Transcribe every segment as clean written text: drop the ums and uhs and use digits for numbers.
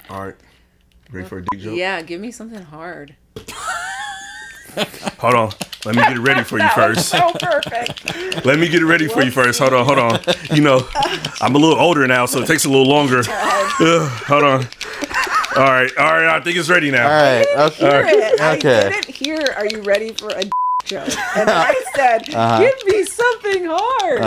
All right. Ready for a dick joke? Yeah, give me something hard. Hold on. Let me get it ready for you first. So perfect. Let me get it ready for you first. Hold on. You know, I'm a little older now, so it takes a little longer. Hold on. All right. I think it's ready now. All right. Okay. I didn't hear, are you ready for a joke? And I said, give me something hard.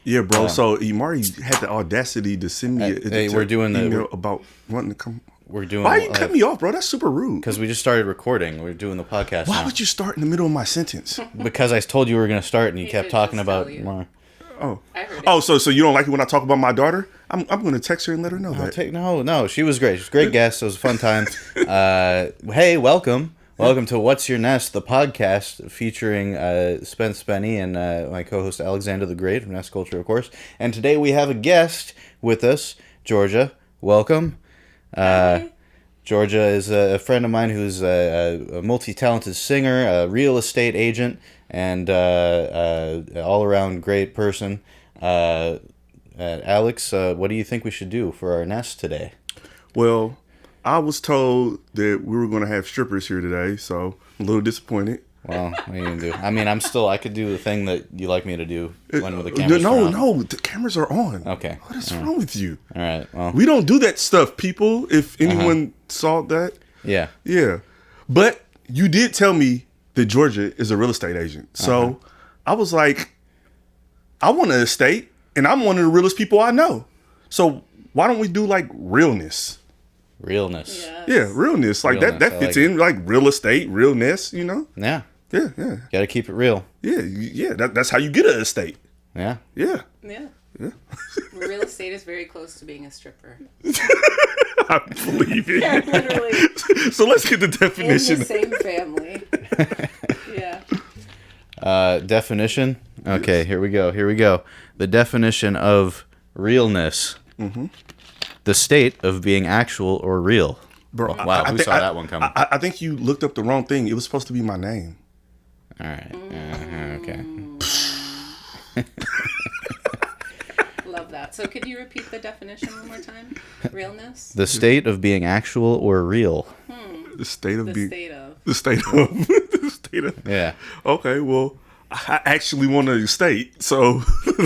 Yeah, bro. So Imari had the audacity to send me we're doing the email about wanting to come. We're doing. Why you cut me off, bro? That's super rude. Because we just started recording. We're doing the podcast. Why would you start in the middle of my sentence? Because I told you we were going to start, and you kept talking about more. So you don't like it when I talk about my daughter? I'm going to text her and let her know that. No, she was great. She was a great guest. It was a fun time. Hey, welcome. Welcome to What's Your Ness, the podcast featuring Spence Spenny and my co-host Alexander the Great from Ness Culture, of course. And today we have a guest with us, Georgia. Welcome. Georgia is a friend of mine who's a multi-talented singer, a real estate agent, and all-around great person. Alex, what do you think we should do for our nest today? Well, I was told that we were going to have strippers here today, so I'm a little disappointed. Well, what are you going to do? I mean, I could do the thing that you like me to do when the cameras are on. No, the cameras are on. Okay. What is wrong with you? All right, well. We don't do that stuff, people, if anyone saw that. Yeah. Yeah. But you did tell me that Georgia is a real estate agent. So I was like, I want an estate, and I'm one of the realest people I know. So why don't we do like RealNESS? RealNESS. Yes. Yeah, RealNESS. Like RealNESS, that fits in like real estate, RealNESS, you know? Yeah. Yeah. Got to keep it real. Yeah. That's how you get an estate. Yeah. Yeah. Real estate is very close to being a stripper. I believe it. Yeah, literally. So let's get the definition. In the same family. Yeah. Definition. Okay, Yes. Here we go. The definition of realness. The state of being actual or real. Bro, Wow, who saw that one coming? I think you looked up the wrong thing. It was supposed to be my name. All right. Okay. Love that. So could you repeat the definition one more time? Realness? The state of being actual or real. The state of being. The state of. Yeah. Okay, well, I actually want an estate, so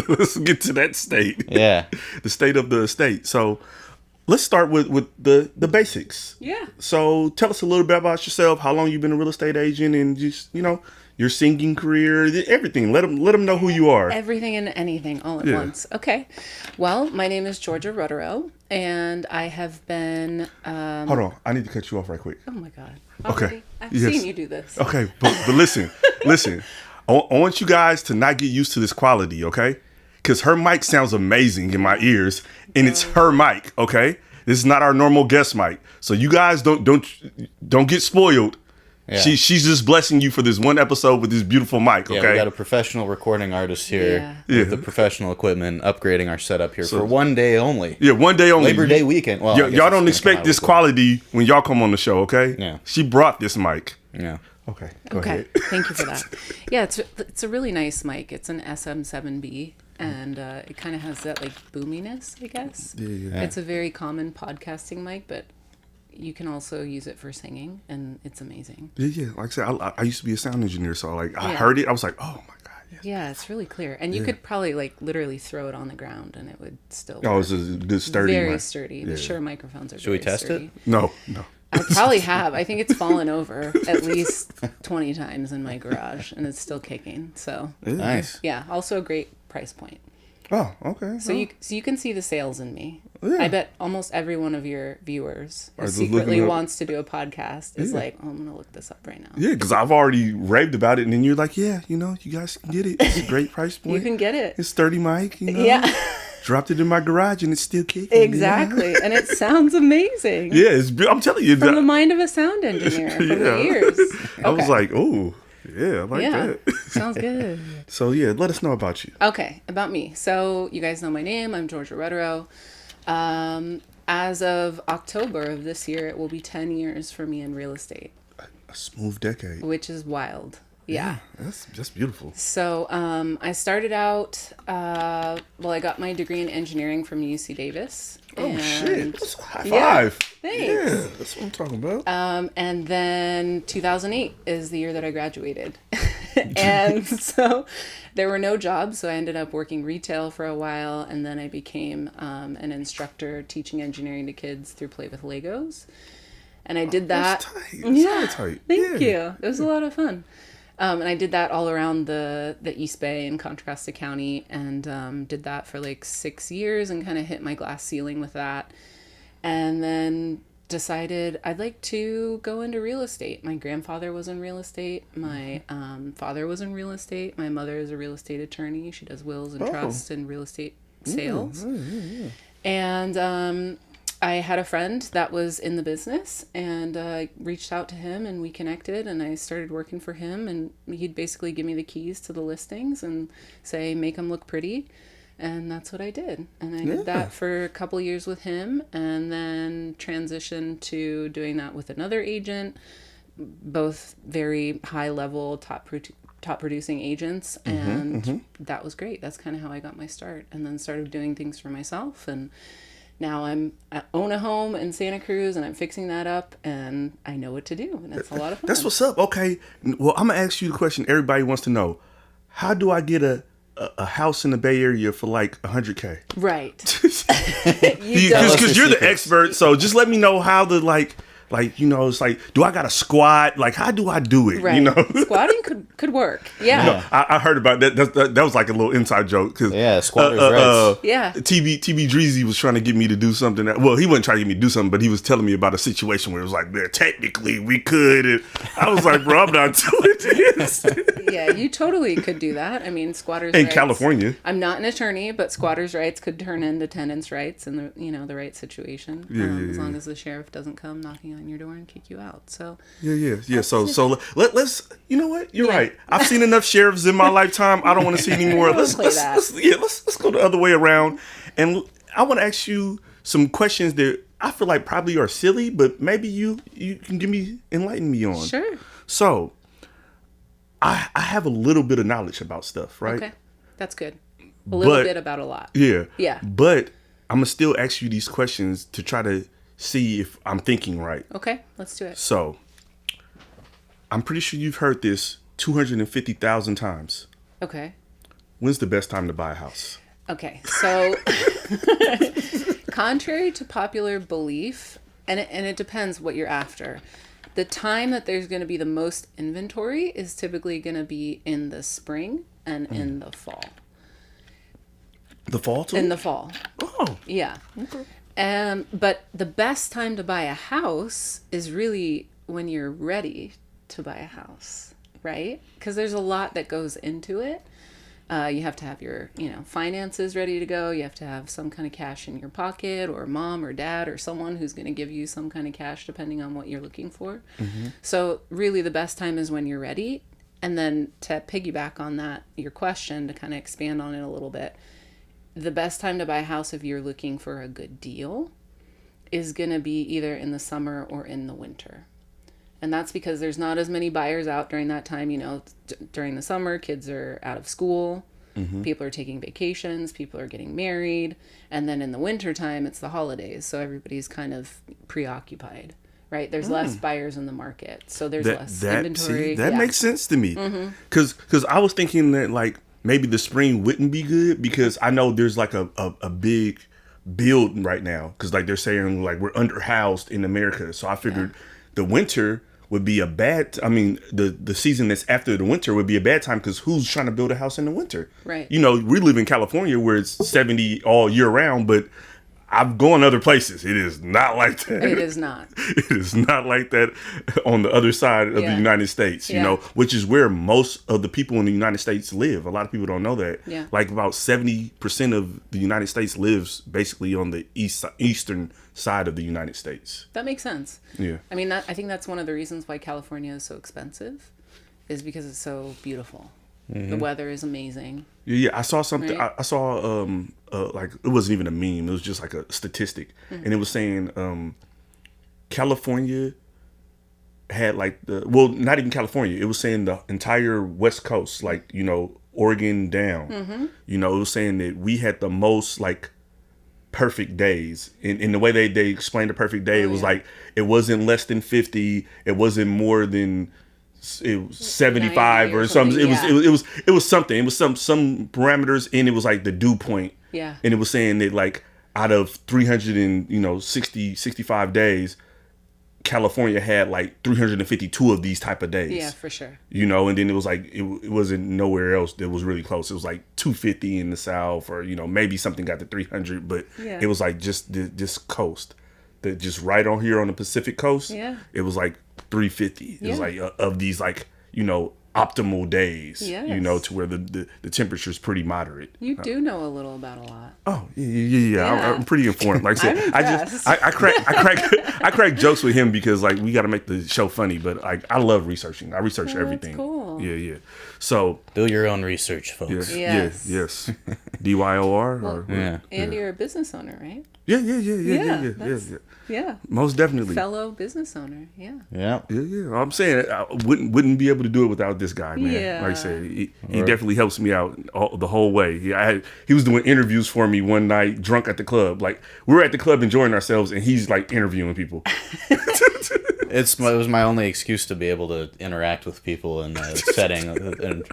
let's get to that state. Yeah. The state of the estate. So let's start with the basics. Yeah. So tell us a little bit about yourself, how long you've been a real estate agent, and just, your singing career, everything. Let them know who you are. Everything and anything all at once. Okay. Well, my name is Georgia Rotero, and I have been... Hold on. I need to cut you off right quick. Oh, my God. Okay. Already? I've seen you do this. Okay, but listen. I want you guys to not get used to this quality, okay? Because her mic sounds amazing in my ears, and it's her mic, okay? This is not our normal guest mic, so you guys don't get spoiled. Yeah. She's just blessing you for this one episode with this beautiful mic, okay? Yeah, we got a professional recording artist here with the professional equipment, upgrading our setup here for one day only. Yeah, one day only. Labor Day weekend. Well, y'all don't expect this quality when y'all come on the show, okay? Yeah. She brought this mic. Yeah. Okay, go ahead. Thank you for that. Yeah, it's a really nice mic. It's an SM7B, and it kind of has that like boominess, I guess. Yeah. It's a very common podcasting mic, but you can also use it for singing, and it's amazing. Yeah. Like I said, I used to be a sound engineer, so I heard it. I was like, oh my God. Yes. Yeah, it's really clear, and you could probably like literally throw it on the ground, and it would still. Oh, it's a good sturdy. Very sturdy. The Shure microphones are. Should we test it? No. I probably have. I think it's fallen over at least 20 times in my garage, and it's still kicking. So Nice. yeah, also a great price point. Oh, okay. So you can see the sales in me. Yeah. I bet almost every one of your viewers who just secretly looking up. wants to do a podcast is like, oh, I'm gonna look this up right now. Yeah, because I've already raved about it, and then you're like, yeah, you guys can get it. It's a great price point. You can get it. It's sturdy mic, Yeah. Dropped it in my garage, and it's still kicking. Exactly, and it sounds amazing. Yeah, I'm telling you. From the mind of a sound engineer, from the ears. I was like, oh, Yeah, I like Yeah, that. sounds good. So yeah, let us know about you. Okay, about me. So you guys know my name. I'm Georgia Redero. As of October of this year, it will be 10 years for me in real estate, A smooth decade. which is wild. Yeah. That's just beautiful. So I started out, I got my degree in engineering from UC Davis. Oh shit! That's a high Yeah, five. thanks. Yeah, that's what I'm talking about. And then 2008 is the year that I graduated. And so there were no jobs. So I ended up working retail for a while. And then I became an instructor teaching engineering to kids through Play with Legos. And I did that. That's tight. That's Yeah, tight. thank you. It was a lot of fun. And I did that all around the East Bay and Contra Costa County, and did that for like 6 years and kind of hit my glass ceiling with that. And then decided I'd like to go into real estate. My grandfather was in real estate. My father was in real estate. My mother is a real estate attorney. She does wills and trusts and real estate sales. And I had a friend that was in the business, and I reached out to him and we connected, and I started working for him, and he'd basically give me the keys to the listings and say, make them look pretty. And that's what I did. And I did that for a couple years with him, and then transitioned to doing that with another agent, both very high level, top producing agents. And that was great. That's kind of how I got my start, and then started doing things for myself. And now I own a home in Santa Cruz, and I'm fixing that up, and I know what to do, and it's a lot of fun. That's what's up. Okay, well, I'm gonna ask you the question everybody wants to know: how do I get a house in the Bay Area for like $100K? Right. Because you're the expert, so just let me know how the like it's like, do I got to squat? Like, how do I do it? Right. You know, Squatting could work. Yeah. I heard about that. That was like a little inside joke. Cause, squatters' rights. Yeah. TB Dreezy was trying to get me to do something. Well, he wasn't trying to get me to do something, but he was telling me about a situation where it was like, there, technically we could. And I was like, bro, I'm not doing this. Yeah, you totally could do that. I mean, squatters' In rights. California. I'm not an attorney, but squatters' rights could turn into tenants' rights in the right situation. As long as the sheriff doesn't come knocking on your door and kick you out. So Yeah. So let's. You know what? You're right. I've seen enough sheriffs in my lifetime. I don't want to see any more. Let's go the other way around. And I want to ask you some questions that I feel like probably are silly, but maybe you can enlighten me on. Sure. So I have a little bit of knowledge about stuff, right? Okay, that's good. A little bit about a lot. Yeah. Yeah. But I'm gonna still ask you these questions to try to see if I'm thinking right. Okay, let's do it. So, I'm pretty sure you've heard this 250,000 times. Okay. When's the best time to buy a house? Okay, so contrary to popular belief, and it depends what you're after, the time that there's going to be the most inventory is typically going to be in the spring and in the fall. The fall too? In the fall. Oh. Yeah. Okay. But the best time to buy a house is really when you're ready to buy a house, right? Because there's a lot that goes into it. You have to have your, finances ready to go. You have to have some kind of cash in your pocket, or mom or dad or someone who's going to give you some kind of cash depending on what you're looking for. Mm-hmm. So really the best time is when you're ready. And then to piggyback on that, your question, to kind of expand on it a little bit, the best time to buy a house if you're looking for a good deal is going to be either in the summer or in the winter. And that's because there's not as many buyers out during that time. During the summer, kids are out of school. Mm-hmm. People are taking vacations. People are getting married. And then in the winter time, it's the holidays. So everybody's kind of preoccupied, right? There's less buyers in the market. So there's less inventory. That makes sense to me. Because I was thinking that, like, maybe the spring wouldn't be good, because I know there's like a big build right now. Because like they're saying, like, we're underhoused in America. So I figured the winter would be the season that's after the winter would be a bad time, because who's trying to build a house in the winter? Right. We live in California where it's 70 all year round, but I've gone other places. It is not like that. It is not. It is not like that on the other side of the United States, which is where most of the people in the United States live. A lot of people don't know that. Yeah. Like about 70% of the United States lives basically on the eastern side of the United States. That makes sense. Yeah. I mean, I think that's one of the reasons why California is so expensive, is because it's so beautiful. The weather is amazing. Yeah, I saw something. Right. I saw like it wasn't even a meme. It was just like a statistic, and it was saying California had like not even California. It was saying the entire West Coast, like Oregon down. It was saying that we had the most like perfect days. In the way they explained the perfect day, it was like it wasn't less than 50. It wasn't more than it was 75 or something. It was something. It was some parameters, and it was like the dew point. Yeah. And it was saying that like out of 65 days, California had like 352 of these type of days. Yeah, for sure. And then it was like it wasn't nowhere else that was really close. It was like 250 in the South, or maybe something got to 300, but it was like just this coast, that just right on here on the Pacific coast. Yeah. It was like 350. It was like of these like optimal days. Yes. To where the temperature is pretty moderate. You do know a little about a lot. Oh yeah. I'm pretty informed. Like I said, I crack jokes with him because like we got to make the show funny. But I love researching. I research everything. That's cool. Yeah. So do your own research, folks. Yes. Yes. DYOR. Well, and you're a business owner, right? Yeah. Yeah. Most definitely. Fellow business owner. Yeah. Yeah. I'm saying I wouldn't be able to do it without this guy, man. Yeah. Like I said, he definitely helps me out the whole way. He was doing interviews for me one night, drunk at the club. Like we were at the club enjoying ourselves, and he's like interviewing people. It was my only excuse to be able to interact with people in a setting, and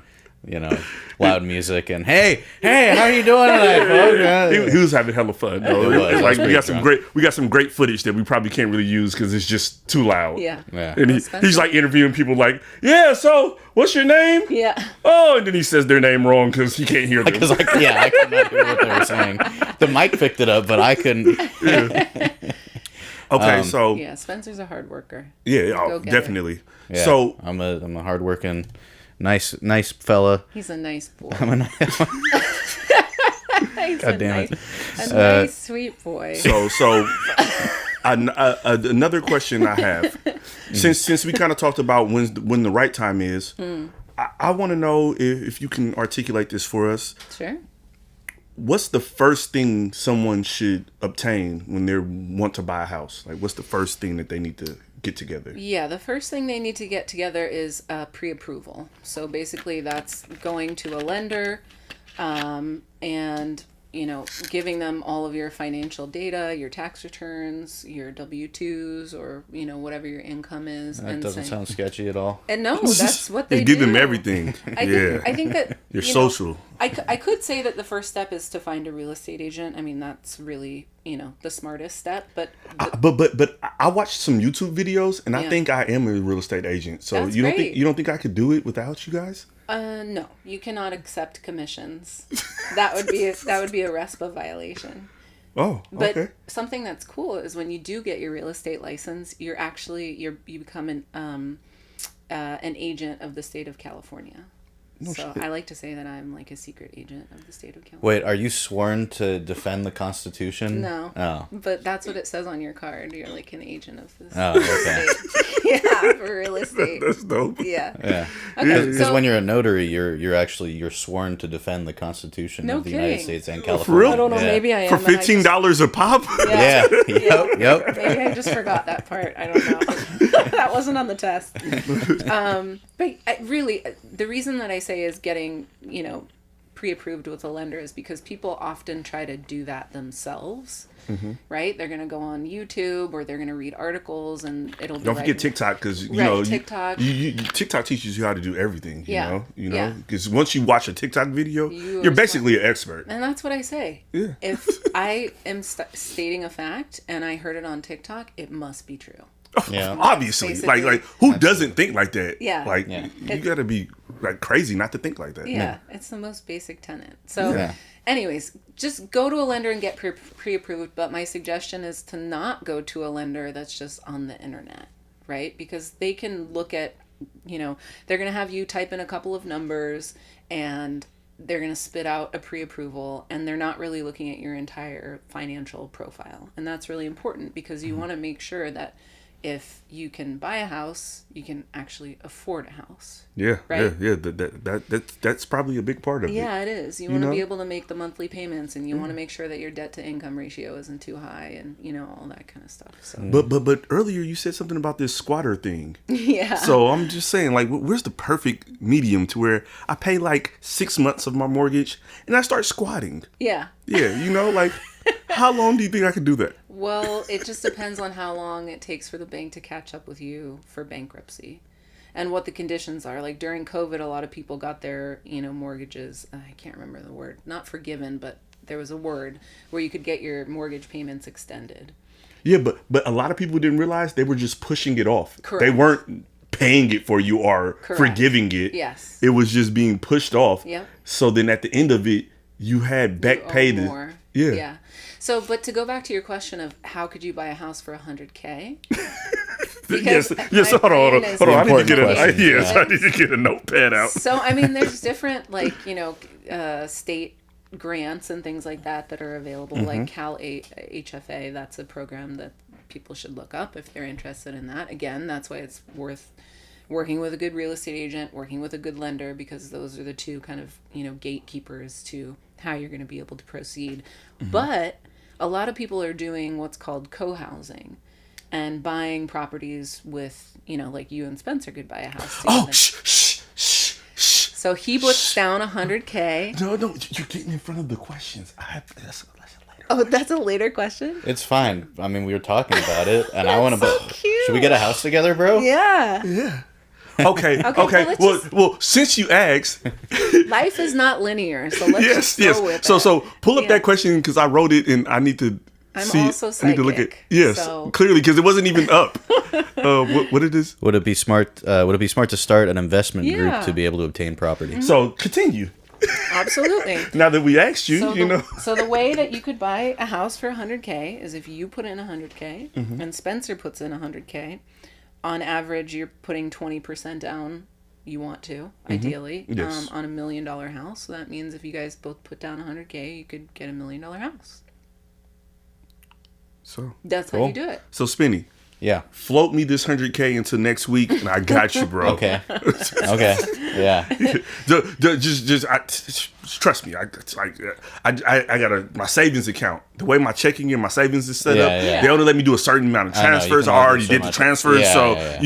loud music and hey, how you doing tonight, folks? He was having hella fun though. Like we got some great footage that we probably can't really use because it's just too loud. Yeah. And he's like interviewing people like, yeah, so what's your name? Yeah. Oh, and then he says their name wrong because he can't hear them. Because I could not hear what they were saying. The mic picked it up, but I couldn't. Okay, so yeah, Spencer's a hard worker. Yeah, definitely. Yeah, so I'm a hardworking, nice fella. He's a nice boy. I'm a nice. God damn it! A nice, sweet boy. So another question I have, since we kind of talked about when the right time is, I want to know if you can articulate this for us. Sure. What's the first thing someone should obtain when they want to buy a house? Like, what's the first thing that they need to get together? Yeah, the first thing they need to get together is pre-approval. So basically that's going to a lender and, giving them all of your financial data, your tax returns, your W-2s, or, whatever your income is. That doesn't sound sketchy at all. And no, that's what they do. Give them everything. I think that your social. I could say that the first step is to find a real estate agent. I mean, that's really, the smartest step. But I watched some YouTube videos, and I think I am a real estate agent. So That's you don't great. think you don't think I could do it without you guys? No, you cannot accept commissions. That would be a RESPA violation. Oh, But okay. something that's cool is when you do get your real estate license, you become an agent of the state of California. So I like to say that I'm like a secret agent of the state of California. Wait, are you sworn to defend the Constitution? No. Oh. But that's what it says on your card. You're like an agent of this okay. state. Yeah, for real estate. That's dope. Yeah. Yeah. Okay, Because when you're a notary, you're sworn to defend the Constitution No of the United kidding. States and For California. real? I don't know. Yeah. Maybe I am. For and I just- $15 a pop? Yeah. Yep. Maybe I just forgot that part. I don't know. That wasn't on the test. But really, the reason that I say is getting, pre-approved with a lender is because people often try to do that themselves. Mm-hmm. Right? They're going to go on YouTube or they're going to read articles and it'll be Don't forget TikTok, because TikTok. TikTok teaches you how to do everything. Yeah. Because once you watch a TikTok video, you're basically an expert. And that's what I say. Yeah. If I am stating a fact and I heard it on TikTok, it must be true. Yeah. Obviously, Basically. like who doesn't think like that? Yeah. Like Yeah. you got to be like crazy not to think like that. Yeah, it's the most basic tenet. So, Yeah. anyways, just go to a lender and get pre-approved. But my suggestion is to not go to a lender that's just on the internet, right? Because they can look at, they're going to have you type in a couple of numbers and they're going to spit out a pre-approval, and they're not really looking at your entire financial profile. And that's really important because you want to make sure that if you can buy a house, you can actually afford a house. Yeah, Right? yeah. That's probably a big part of it. Yeah, it is. You You want to know? be able to make the monthly payments, and you want to make sure that your debt to income ratio isn't too high, and all that kind of stuff. So But earlier you said something about this squatter thing. yeah. So I'm just saying, like, where's the perfect medium to where I pay like 6 months of my mortgage and I start squatting? Yeah. Yeah, like, how long do you think I could do that? Well, it just depends on how long it takes for the bank to catch up with you for bankruptcy and what the conditions are. Like during COVID, a lot of people got their, mortgages. I can't remember the word, not forgiven, but there was a word where you could get your mortgage payments extended. Yeah, but a lot of people didn't realize they were just pushing it off. Correct. They weren't paying it for you or Correct. forgiving it. Yes. It was just being pushed off. Yep. So then at the end of it, you had back paid it. More. Yeah. Yeah. So, but to go back to your question of how could you buy a house for $100K? Yes. my Hold on. brain is I need to get important question. I need to get a notepad out. So, I mean, there's different, like, state grants and things like that are available, like Cal HFA. That's a program that people should look up if they're interested in that. Again, that's why it's worth working with a good real estate agent, working with a good lender, because those are the two kind of, gatekeepers to how you're going to be able to proceed. But a lot of people are doing what's called co-housing and buying properties with, like you and Spencer could buy a house together. Oh, shh. So he puts down $100K. No, you're getting in front of the questions. That's later. Oh, that's a later question? It's fine. I mean, we were talking about it, and I want to. so cute. Should we get a house together, bro? Yeah. Yeah. Okay. Okay, let's just- Well, since you asked, Life is not linear, so let's yes. go with So it. pull up Yeah. that question because I wrote it and I need to I'm see. also I need to look at. psychic, Yes, so- clearly because it wasn't even up. What it is? Would it be smart? Would it be smart to start an investment Yeah. group to be able to obtain property? So continue. Absolutely. Now that we asked you, So so the way that you could buy a house for $100K is if you put in $100K and Spencer puts in $100K. On average, you're putting 20% down. You want to, ideally, Yes. on $1 million house. So that means if you guys both put down $100K, you could get $1 million house. So That's how Cool. you do it. so Spinny, Yeah. float me this 100K into next week, and I got you, bro. Okay. Okay. Yeah. Just trust me. I got my savings account. The way my checking and my savings is set Yeah, up, yeah. they only let me do a certain amount of I know, you transfers. can I only do already so did the much. transfers, Yeah, so yeah.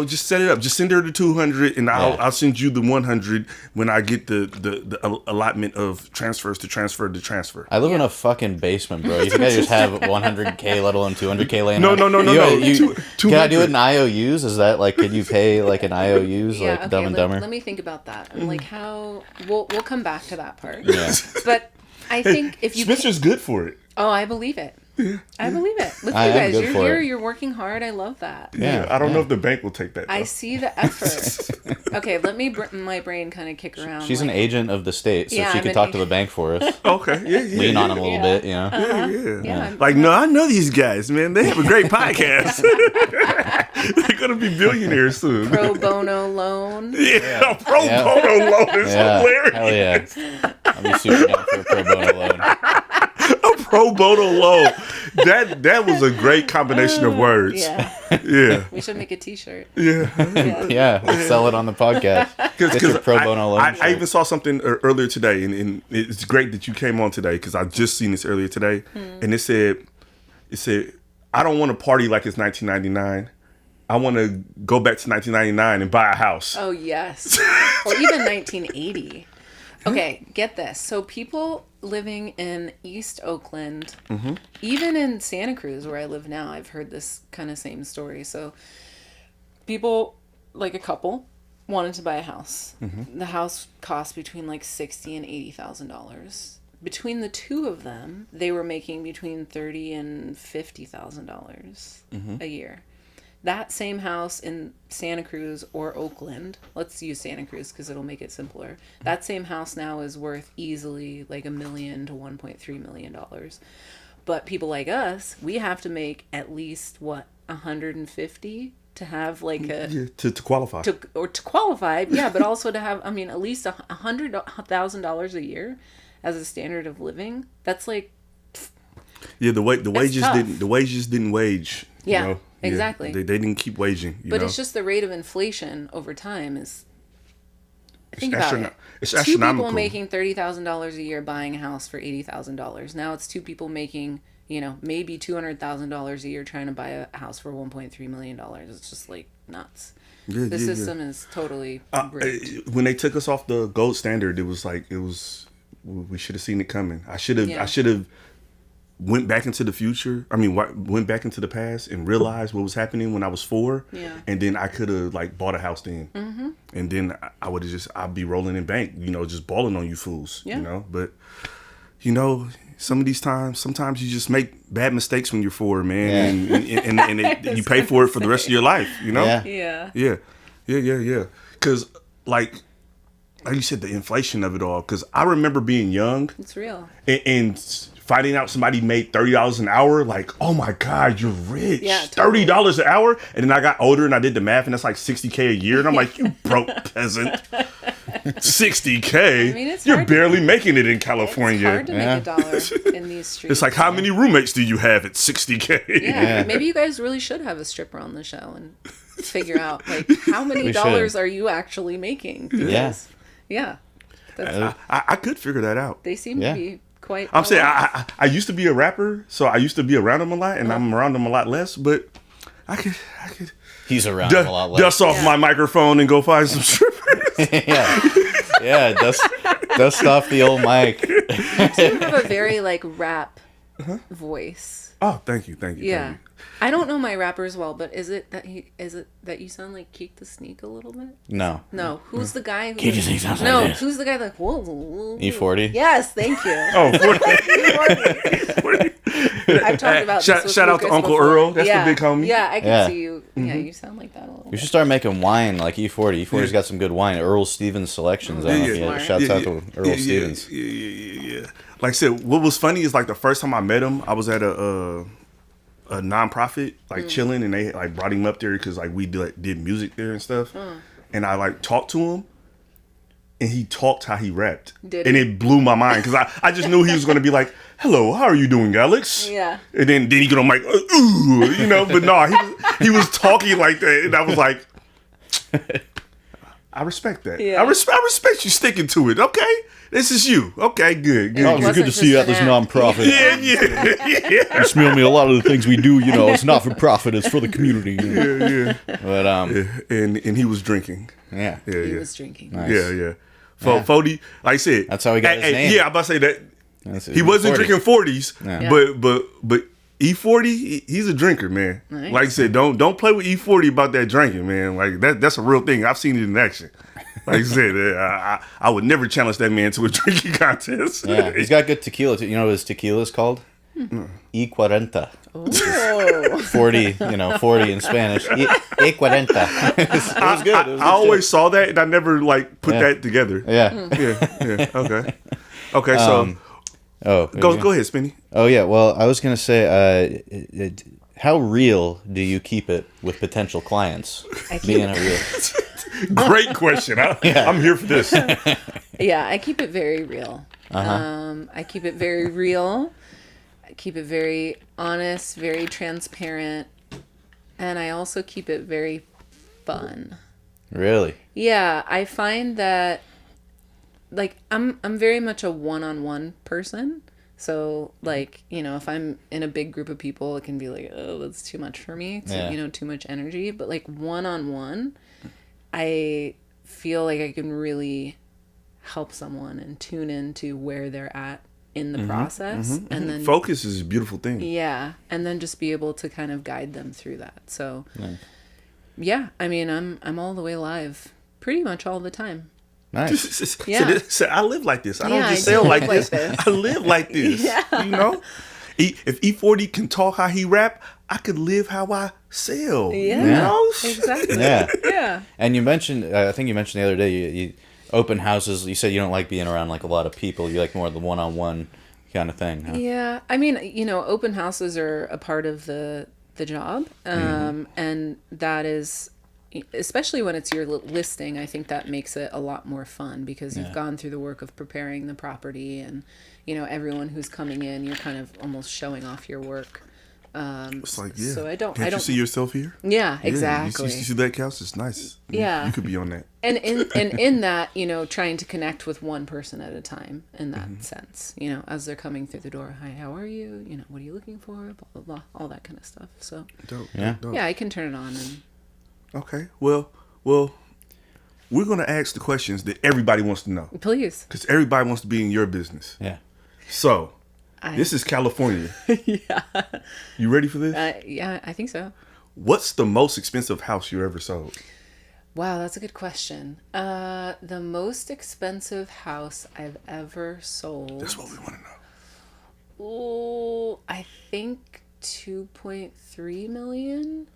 just set it up. Just send her the 200, and Yeah. I'll send you the 100 when I get the allotment of transfers to transfer. I live in a fucking basement, bro. You think I just have 100K, let alone 200K laying No, around? no. You, Two- can I do 200. it in IOUs? Is that like, can you pay like an IOUs, Yeah, like okay, Dumb and Dumber? let me think about that. I'm like, how... We'll come back to that part. Yeah. But I think if you... Spencer's good for it. Oh, I believe it. I believe it. Look, I you am guys, good you're for here, it. you're working hard. I love that. Yeah, I don't yeah. know if the bank will take that. I though. see the effort. Okay, let me my brain kind of kick around. She's an like- agent of the state, so Yeah, she I'm can an talk to agent. the bank for us. Okay, yeah. Lean on them a little Yeah. bit, you know? Yeah. I'm- Like, no, I know these guys, man. They have a great podcast. They're gonna be billionaires soon. Pro bono loan. Yeah, pro Yeah. bono loan is Yeah. hilarious. Hell yeah. I'll be super down for a pro bono loan. A pro bono loan. That was a great combination of words. Yeah. Yeah. We should make a T-shirt. Yeah. Yeah. Yeah, we'll sell it on the podcast. Get your pro bono loan. I shirt. even saw something earlier today, and it's great that you came on today because I just seen this earlier today, and it said, I don't want to party like it's 1999. I want to go back to 1999 and buy a house. Oh yes. Or even 1980. Okay, get this. So people living in East Oakland, even in Santa Cruz where I live now, I've heard this kind of same story. So people, like a couple, wanted to buy a house. The house cost between like $60,000 and $80,000. Between the two of them, they were making between $30,000 and $50,000 a year. That same house in Santa Cruz or Oakland, let's use Santa Cruz because it'll make it simpler. That same house now is worth easily like $1 million to $1.3 million. But people like us, we have to make at least what, 150 to have like a Yeah, to qualify. to qualify, yeah, but also to have, I mean, at least $100,000 a year as a standard of living. That's like, Yeah, the wages tough. didn't wage. Yeah. You know? Exactly. They didn't keep waging. But it's just the rate of inflation over time is. Think It's about it. It's Two astronomical. people making $30,000 a year buying a house for $80,000. Now it's two people making, maybe $200,000 a year trying to buy a house for $1.3 million. It's just like nuts. The system is totally rigged. When they took us off the gold standard, it was we should have seen it coming. I should have went back into the future. I mean, went back into the past and realized what was happening when I was 4. Yeah. And then I could have bought a house then. Mm-hmm. And then I would have I'd be rolling in bank, just balling on you fools, Yeah. But, some of these times, sometimes you just make bad mistakes when you're 4, man. Yeah. And you pay for it for the rest of your life, Yeah. Yeah. Because, like you said, the inflation of it all. Because I remember being young. It's real. And finding out somebody made $30 an hour, like, oh my God, you're rich. Yeah, totally. $30 an hour. And then I got older and I did the math, and that's like $60K a year. And I'm like, you broke peasant. $60K? I mean, it's you're hard barely making it in California. It's hard to make $1 in these streets. It's like, how many roommates do you have at $60K? Yeah. Maybe you guys really should have a stripper on the show and figure out, how many We dollars should. are you actually making? Yeah. Yeah. I could figure that out. They seem to be quite. I'm saying alive. I used to be a rapper, so I used to be around them a lot, and I'm around them a lot less. But I could He's around a lot less. dust off my microphone and go find some strippers. Yeah. Dust off the old mic. You have a very rap voice. Oh, thank you. Yeah. I don't know my rappers well, but is it that you sound like Keek the Sneak a little bit? No. No. Who's the guy? Keek the Sneak sounds no. like this. Who's the guy that? Whoa. E40? Yes, thank you. Oh, I've talked about this with shout out to Lucas Uncle before. Earl. That's the big homie. Yeah, I can Yeah. see you. Yeah, you sound like that a little You bit. should start making wine like E40. E40's got some good wine. Earl Stevens selections. I don't know if you Yeah. shouts out to Earl Stevens. Yeah. Like I said, what was funny is the first time I met him, I was at a nonprofit, chilling, and they brought him up there because we did music there and stuff. And I talked to him, and he talked how he rapped. Did and he? it blew my mind because I just knew he was going to be like, "Hello, how are you doing, Alex?" Yeah. And then he get on mic, ooh, but no, he was talking like that, and I was like, I respect that. Yeah. I respect you sticking to it. Okay, this is you. Okay, good. It It's good to wasn't see you at just this an act. nonprofit. Yeah. You smell me. A lot of the things we do, it's not for profit. It's for the community. But And he was drinking. yeah. Yeah, He yeah. was drinking. Nice. Yeah. Fody, like I said, That's how he got his name. Yeah, I'm about to say that That's it. he wasn't 40. drinking 40s, Yeah. but E40, he's a drinker, man. Nice. Like I said, don't play with E40 about that drinking, man. Like that's a real thing. I've seen it in action. Like I said, I would never challenge that man to a drinking contest. Yeah, he's got good tequila too. You know what his tequila is called? E40. Oh. 40, 40 in Spanish. E40. It was good. I always saw that, and I never put that together. Yeah. Yeah. Okay. So go ahead, Spinny. Oh, yeah. Well, I was going to say, how real do you keep it with potential clients? Being a real. Great question. I'm here for this. Yeah, I keep it very real. I keep it very real. I keep it very honest, very transparent, and I also keep it very fun. Really? Yeah, I find that I'm very much a one-on-one person. So if I'm in a big group of people, it can be oh, that's too much for me. It's, too much energy. But one-on-one, I feel like I can really help someone and tune into where they're at in the process. And then Focus is a beautiful thing. yeah, and then just be able to kind of guide them through that. So yeah, I mean, I'm all the way live pretty much all the time. Nice. Yeah. So I live like this. I don't Yeah, just I sell do like live this. like this. I live like this. Yeah. If E40 can talk how he rap, I could live how I sell. Yeah. Exactly. Yeah. Yeah. And you mentioned, I think you mentioned the other day, you open houses. You said you don't like being around a lot of people. You like more of the one-on-one kind of thing. Huh? Yeah. I mean, open houses are a part of the job. And that is, especially when it's your listing, I think that makes it a lot more fun because you've gone through the work of preparing the property and, everyone who's coming in, you're kind of almost showing off your work. It's like, yeah. So I don't. Can't I don't you see yourself here? Yeah, Yeah, exactly. you see that couch? It's nice. Yeah. You could be on that. And in that, trying to connect with one person at a time in that sense, as they're coming through the door. Hi, how are you? What are you looking for? Blah, blah, blah. All that kind of stuff. So, Dope. Yeah. Dope. yeah, I can turn it on. And Okay. Well, we're going to ask the questions that everybody wants to know. please. Because everybody wants to be in your business. Yeah. So, this is California. Yeah. You ready for this? Yeah, I think so. What's the most expensive house you ever sold? Wow, that's a good question. The most expensive house I've ever sold. That's what we want to know. Ooh, I think 2.3 million.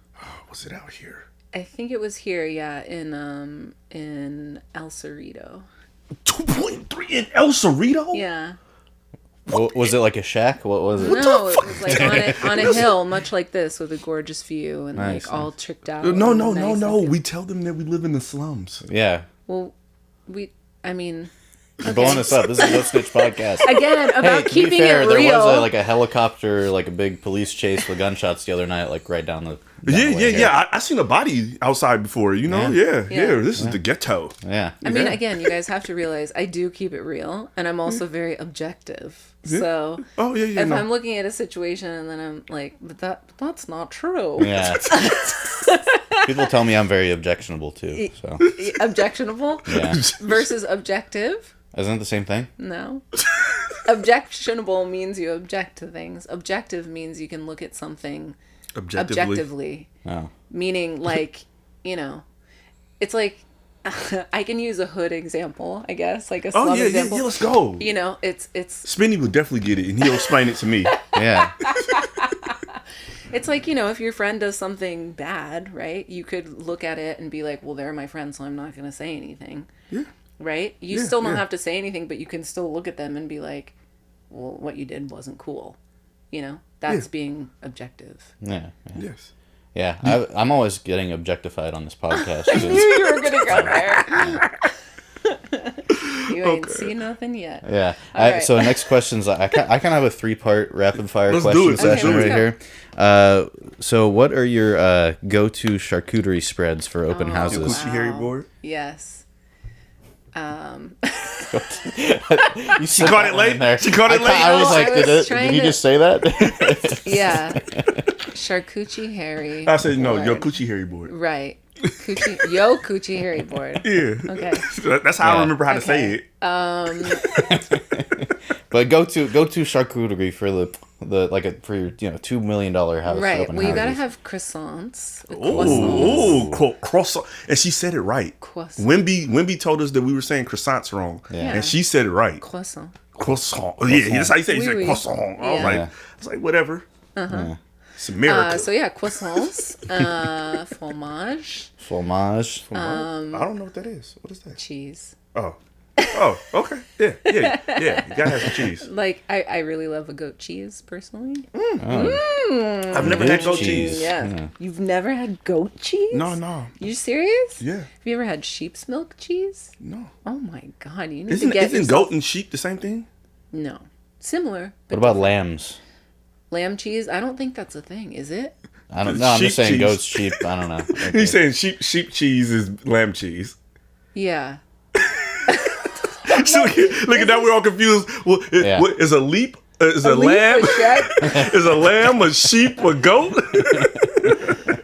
Was it out here? I think it was here, yeah, in El Cerrito. 2.3 in El Cerrito? Yeah. Was it like a shack? What was it? No, it was like on a hill, much like this, with a gorgeous view and Nice, like all tricked out. No. and nice looking. We tell them that we live in the slums. Yeah. Well, I mean, You're blowing us up. This is No Snitch Podcast. again, about Hey, to keeping be fair, it there real. was a helicopter, like a big police chase with gunshots the other night, like right down the way here. Yeah. I seen a body outside before, Yeah. Yeah. Yeah. This is the ghetto. Yeah. I mean, Yeah. again, you guys have to realize I do keep it real, and I'm also very objective. So Oh, yeah. if I'm looking at a situation and then I'm like, but that's not true. Yeah. People tell me I'm very objectionable too. So Objectionable yeah, versus objective. isn't it the same thing? No. Objectionable means you object to things. Objective means you can look at something objectively. No. Meaning, like, it's like, I can use a hood example, I guess, like a slum Oh, yeah, example. let's go. It's Spinny will definitely get it, and he'll explain it to me. Yeah. it's like, if your friend does something bad, right? You could look at it and be like, well, they're my friend, so I'm not going to say anything. Yeah. Right? You Yeah, still don't yeah. have to say anything, but you can still look at them and be like, well, what you did wasn't cool. That's Yeah. being objective. Yeah. Yes. Yeah. I'm always getting objectified on this podcast. I knew 'cause- you were going to go there. You ain't seen nothing yet. Yeah. All So right. next question's I kind of have a 3-part rapid fire Let's do question it. session Okay, right let's here. So what are your go-to charcuterie spreads for open houses? Coochie Harry board. Yes. She caught it late? She caught it late? I was No, like, I was did trying you to- just say that? Yeah. Charcuterie Harry. I said, no, board. your Coochie Harry board. Right. Coochie Harry board. Yeah. Okay. That's how I Yeah. remember how to say it. But go-to charcuterie for for your $2 million house. Right. open Well, you gotta houses. have croissants. Croissants. Oh, croissant. And she said it right. Croissant. Wimby told us that we were saying croissants wrong. Yeah. And she said it right. Croissant. Croissant. Oh, yeah, that's how you say it. You Oui, said oui. croissant. I was Yeah. like, Yeah. Whatever. Yeah. It's America. So yeah, croissants, fromage, Fromage. I don't know what that is. What is that? cheese. Oh, okay. Yeah. You gotta have some cheese. Like I really love a goat cheese personally. I've never had goat cheese. Yeah. You've never had goat cheese? No. You serious? Yeah. Have you ever had sheep's milk cheese? No. Oh my god, you need Isn't to get isn't yourself... goat and sheep the same thing? No. Similar. But What about lambs? lamb cheese? I don't think that's a thing, is it? I don't know. I'm just Sheep saying cheese. goats, sheep. I don't know. Okay. He's saying sheep cheese is lamb cheese. Yeah. So look at that, we're all confused. Well, Yeah. what is a leap? Is a leap, lamb? a shed? Is a lamb a sheep a goat?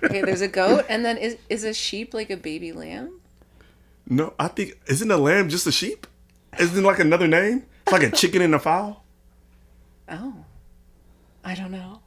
Okay, there's a goat, and then is a sheep like a baby lamb? No, I think isn't a lamb just a sheep? Isn't it like another name? It's like a chicken and a fowl. Oh. I don't know.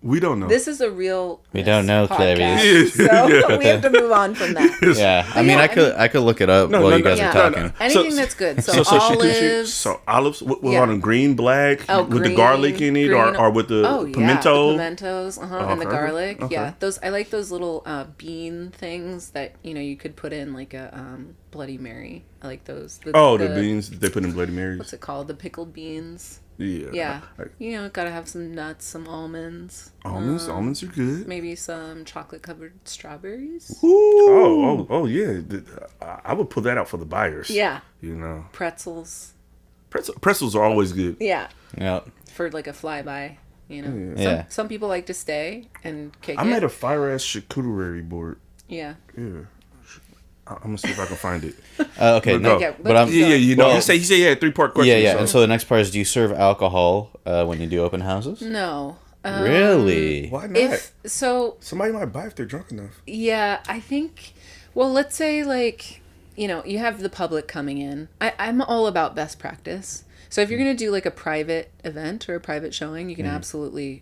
We don't know. This is a real We don't know, podcast, Clavius. so Yeah. we have to move on from that. Yeah, I mean, yeah, I could look it up while you guys no, are no, talking. Anything that's good. So, she could- olives. so olives with Yeah. on a green, black, Oh, with the green, garlic in it, green- or with the oh, pimento. Yeah, the pimentos, and the Okay. garlic. Okay. Yeah, those I like those little bean things that you could put in like a Bloody Mary. I like those. The beans that they put in Bloody Marys. What's it called? The pickled beans. Yeah. Yeah, Like, gotta have some nuts, some almonds. almonds are good. Maybe some chocolate covered strawberries. Oh yeah. I would pull that out for the buyers. Yeah, You know, pretzels. pretzels are always good. Yeah, Yeah. for like a flyby. You know, Yeah. some people like to stay and kick I it. made a fire ass charcuterie board. Yeah. Yeah. I'm gonna see if I can find it. Okay, But no, go. but I'm Yeah, you know, Well- he said he had 3-part question. yeah. So. And so the next part is: do you serve alcohol when you do open houses? No. Really? Why not? If so, Somebody might buy if they're drunk enough. yeah, I think. Well, let's say like, you know, you have the public coming in. I'm all about best practice. So if you're gonna do like a private event or a private showing, you can absolutely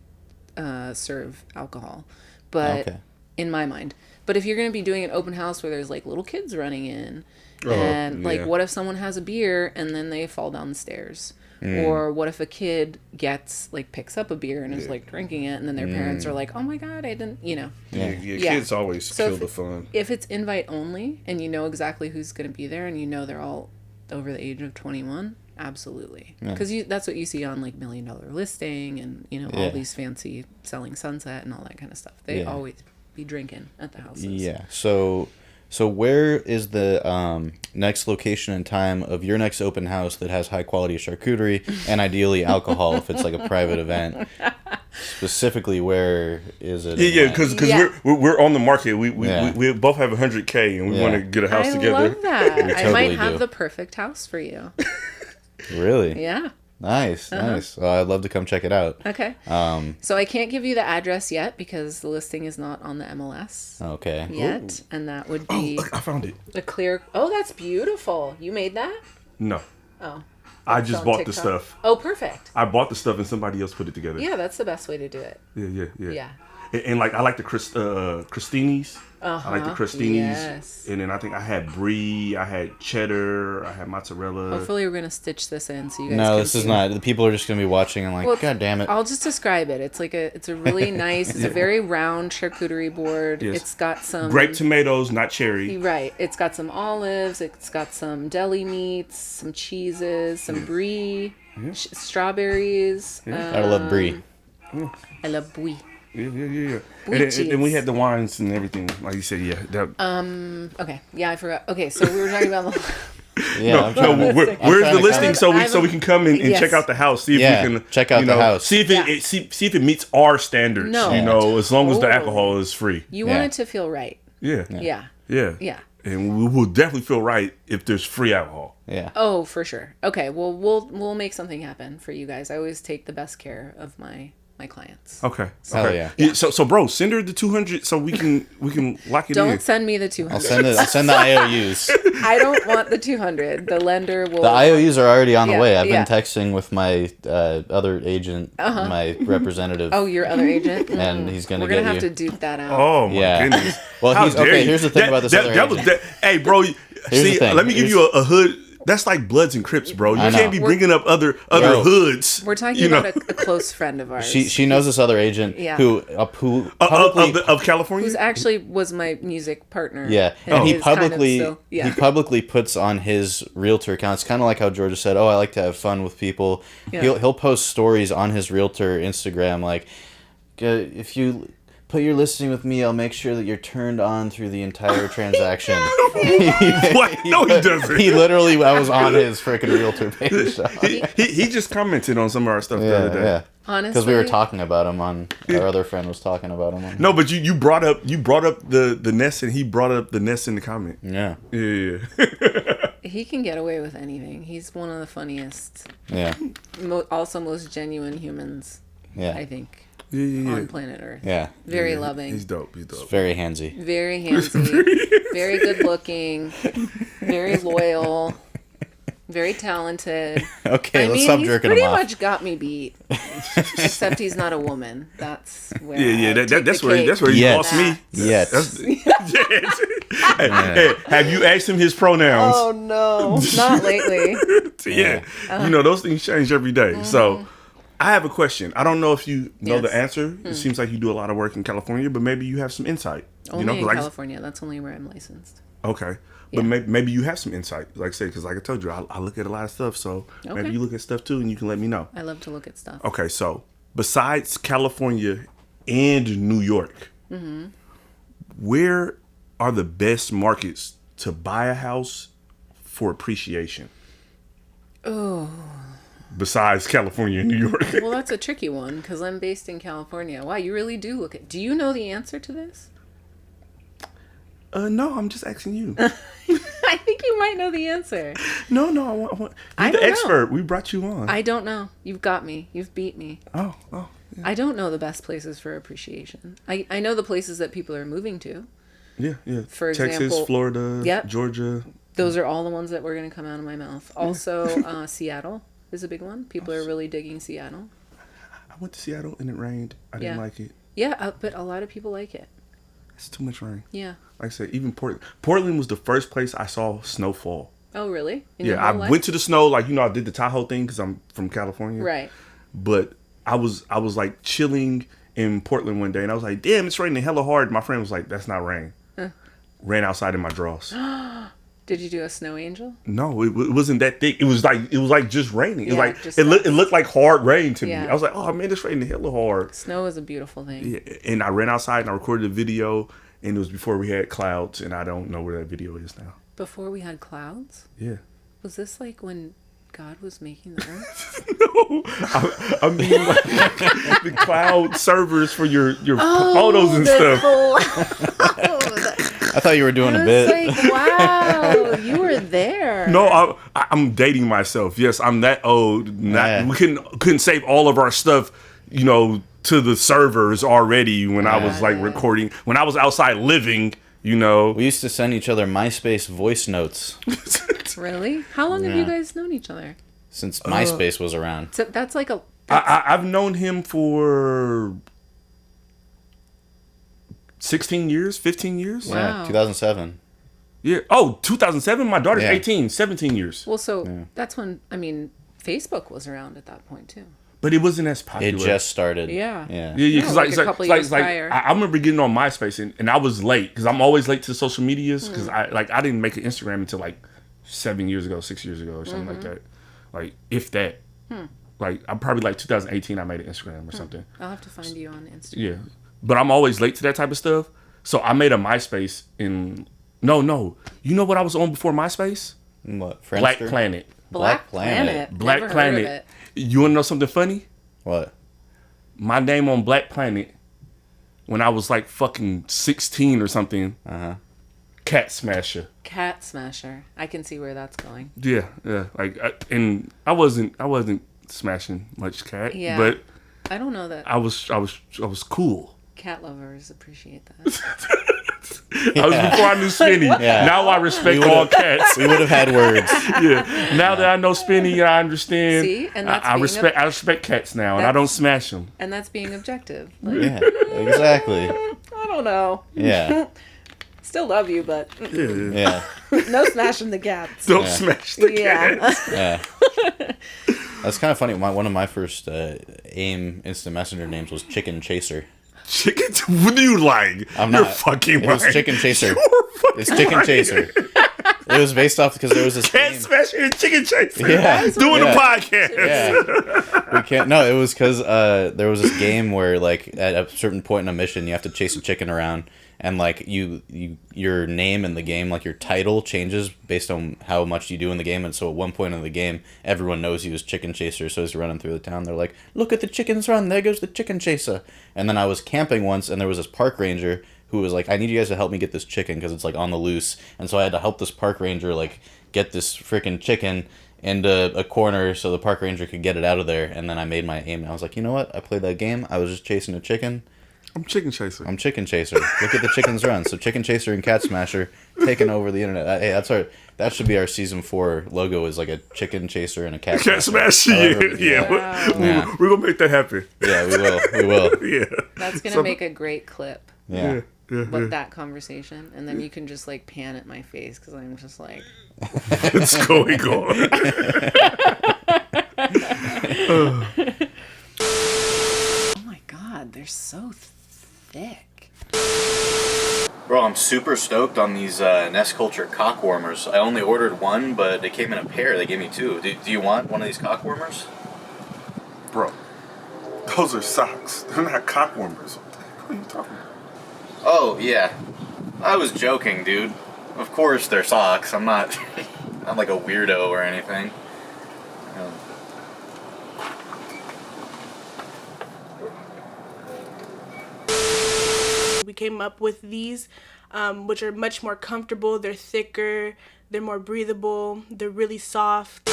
serve alcohol. But Okay. in my mind, but if you're gonna be doing an open house where there's like little kids running in, and like, yeah. what if someone has a beer and then they fall down the stairs? Or what if a kid picks up a beer and is like drinking it, and then their parents are like, "Oh my god, I didn't," you know. Yeah, Yeah. kids always So kill if- the fun. If it's invite only and you know exactly who's going to be there and you know they're all over the age of 21, absolutely. Because that's what you see on like $1 Million Listing and, you know, all Yeah. these fancy Selling Sunset and all that kind of stuff. They Yeah. always be drinking at the houses. Yeah. So where is the next location and time of your next open house that has high quality charcuterie and ideally alcohol if it's like a private event? Specifically, where is it? Yeah, because Yeah. we're on the market. We Yeah. we both have 100K and we Yeah. want to get a house I together. love that. I totally might have do. the perfect house for you. Really? Yeah. Nice, nice. I'd love to come check it out. Okay. So I can't give you the address yet because the listing is not on the MLS Okay. yet. And that would be Look, I found it. a clear. Oh, that's beautiful. You made that? No, Oh. I It's just on bought the TikTok. stuff. Oh, perfect. I bought the stuff and somebody else put it together. Yeah, that's the best way to do it. Yeah. Yeah. And like I like the crostinis. I like the crostinis. Yes. And then I think I had brie, I had cheddar, I had mozzarella. Hopefully, we're gonna stitch this in so you guys. No, can this is see not. The people are just gonna be watching and like, Well, God damn it. I'll just describe it. It's a really nice. It's a very round charcuterie board. Yes. It's got some Grape tomatoes, not cherry. Right. It's got some olives. It's got some deli meats, some cheeses, some brie, strawberries. I love brie. I love brie. Yeah. Blue And we cheese. had the wines and everything. Like you said, yeah. Okay. Yeah, I forgot. Okay, so we were talking about the. Yeah. I'm No, trying to- where's trying the to listing cover- so we can come in and Yes. check out the house, see if Yeah, we can check out you the know, house. see if Yeah. see if it meets our standards. No. You know, as long as the Totally. alcohol is free. You Yeah. want it to feel right. Yeah. Yeah. Yeah. And we will definitely feel right if there's free alcohol. Yeah. Oh, for sure. Okay. Well, we'll make something happen for you guys. I always take the best care of my clients. Okay. Hell Okay. yeah. So bro, send her the 200 so we can lock it in. Don't send me the 200. I'll send the IOUs. I don't want the 200. The lender will. The IOUs are already on the Yeah, way. I've yeah. been texting with my other agent, my representative. Oh, your other agent. And he's gonna We're gonna get have you. to dupe that out. Oh my Yeah. goodness. Well, How he's dare okay. you. Here's the thing about this other agent. Hey, bro. the See, thing. let me give you a hood. That's like Bloods and Crips, bro. You I know. can't be bringing up other Bro. hoods. We're talking you know, about a close friend of ours. She knows this other agent Yeah. who publicly of California. who's actually was my music partner. yeah, and and he is kind of publicly still- yeah. he publicly puts on his realtor account. It's kind of like how Georgia said, "Oh, I like to have fun with people." Yeah. He'll post stories on his realtor Instagram like, "If you put your listing with me, I'll make sure that you're turned on through the entire transaction." What? No, he doesn't. He literally, I was on his freaking realtor page. He just commented on some of our stuff the other day. Yeah, Honestly, because we were talking about him on our other friend was talking about him. On, No, but you brought up the Ness and he brought up the Ness in the comment. yeah, Yeah. he can get away with anything. He's one of the funniest, yeah, also most genuine humans, yeah, I think, Yeah. on planet Earth. yeah. Very loving. He's dope. He's dope. Very handsy. Very handsy, very good looking, very loyal, very talented. Okay, I let's mean, stop he's jerking pretty him off. much got me beat. Except he's not a woman. That's where. Yeah. I take That's the where cake. that's where he Yes. lost me. Yes. Hey, have you asked him his pronouns? Oh no, not lately. Yeah. You know, those things change every day. So I have a question. I don't know if you know Yes. the answer. It seems like you do a lot of work in California, but maybe you have some insight. Only you know, in 'cause California. That's only where I'm licensed. okay. But maybe you have some insight. Like I said, because like I told you, I look at a lot of stuff. So maybe Okay. you look at stuff too and you can let me know. I love to look at stuff. Okay, so besides California and New York, where are the best markets to buy a house for appreciation? Oh, besides California and New York. Well, that's a tricky one because I'm based in California. Wow, you really do look at. Do you know the answer to this? No, I'm just asking you. I think you might know the answer. No, I want I you're the don't know. expert. We brought you on. I don't know. You've got me. You've beat me. Oh. Yeah. I don't know the best places for appreciation. I know the places that people are moving to. Yeah. For Texas, example, Florida, yep. Georgia. Those are all the ones that were going to come out of my mouth. Also, Seattle is a big one. People are really digging Seattle. I went to Seattle and it rained. I didn't like it. Yeah, but a lot of people like it. It's too much rain. Yeah. Like I said, even Portland was the first place I saw snowfall. Oh, really? I went to the snow, like, I did the Tahoe thing because I'm from California. Right. But I was like chilling in Portland one day and I was like, damn, it's raining hella hard. My friend was like, that's not rain. Ran outside in my drawers. Did you do a snow angel? No, it wasn't that thick. It was like just raining. It was like just it looked like hard rain to me. Yeah. I was like, oh man, it's raining hella hard. Snow is a beautiful thing. Yeah, and I ran outside and I recorded a video, and it was before we had clouds, and I don't know where that video is now. Before we had clouds? Yeah. Was this like when God was making the earth? No, I mean like the cloud servers for your photos and stuff. I thought you were doing a bit. Like, wow, you were there. No, I'm dating myself. Yes, I'm that old. We couldn't save all of our stuff, to the servers already when I was like recording. When I was outside living, We used to send each other MySpace voice notes. Really? How long have you guys known each other? Since MySpace was around. So that's like a. I've known him for 16 years, 15 years. Wow. Yeah, 2007. Yeah. Oh, 2007? My daughter's Yeah. 18, 17 years. Well, so that's when, Facebook was around at that point, too. But it wasn't as popular. It just started. Yeah. Yeah. Yeah, because like a couple years prior. I remember getting on MySpace and I was late because I'm always late to social medias because I didn't make an Instagram until like 6 years ago or something like that. Like, if that. Like, I'm probably like 2018 I made an Instagram or something. I'll have to find you on Instagram. Yeah. But I'm always late to that type of stuff. So I made a MySpace in... No. You know what I was on before MySpace? What? Friendster? Black Planet. Black Planet. Black Never Planet. Heard of it. You want to know something funny? What? My name on Black Planet, when I was like fucking 16 or something, Cat Smasher. Cat Smasher. I can see where that's going. Yeah. Like, and I wasn't smashing much cat, Yeah. but I don't know that I was cool. cat lovers appreciate that. I was before I knew Spinny. Yeah. Now I respect all cats. We would have had words. Yeah. Now that I know Spinny, I understand. See? And that's I being respect cats now, and I don't smash them. And that's being objective. Like, Yeah, exactly. I don't know. Yeah. Still love you, but Yeah. no smashing the cats. Don't smash the cats. Yeah. That's kind of funny. One of my first AIM instant messenger names was Chicken Chaser. Chicken? What do you like? I'm You're not. fucking It was lying. Chicken Chaser. You're fucking It's Chicken lying. Chaser. It was based off because there was this Cat game. Smasher and Chicken Chaser. Yeah. Doing Yeah. a podcast. Yeah. We can't. No, it was because there was this game where, like, at a certain point in a mission, you have to chase a chicken around, and like your name in the game, like your title, changes based on how much you do in the game. And so at one point in the game, everyone knows he was Chicken Chaser, so he's running through the town. They're like, "Look at the chickens run! There goes the Chicken Chaser!" And then I was camping once, and there was this park ranger who was like, "I need you guys to help me get this chicken because it's like on the loose." And so I had to help this park ranger like get this freaking chicken into a corner so the park ranger could get it out of there. And then I made my aim, and I was like, you know what? I played that game. I was just chasing a chicken. I'm Chicken Chaser. I'm Chicken Chaser. Look at the chickens run. So Chicken Chaser and Cat Smasher taking over the internet. Hey, that's our. That should be our season 4 logo. Is like a Chicken Chaser and a Cat Cat Smasher. Smasher. Yeah. Wow. Yeah. We're going to make that happen. Yeah, we will. We will. Yeah. That's gonna So- make a great clip Yeah. with that conversation, and then you can just like pan at my face because I'm just like, What's going on? oh my god, they're so thick. Bro, I'm super stoked on these Ness Culture cock warmers. I only ordered one, but they came in a pair. They gave me 2. Do you want one of these cock warmers? Bro, those are socks. They're not cock warmers. What are you talking about? Oh, yeah. I was joking, dude. Of course they're socks. I'm not I'm like a weirdo or anything. came up with these, which are much more comfortable. They're thicker. They're more breathable. They're really soft.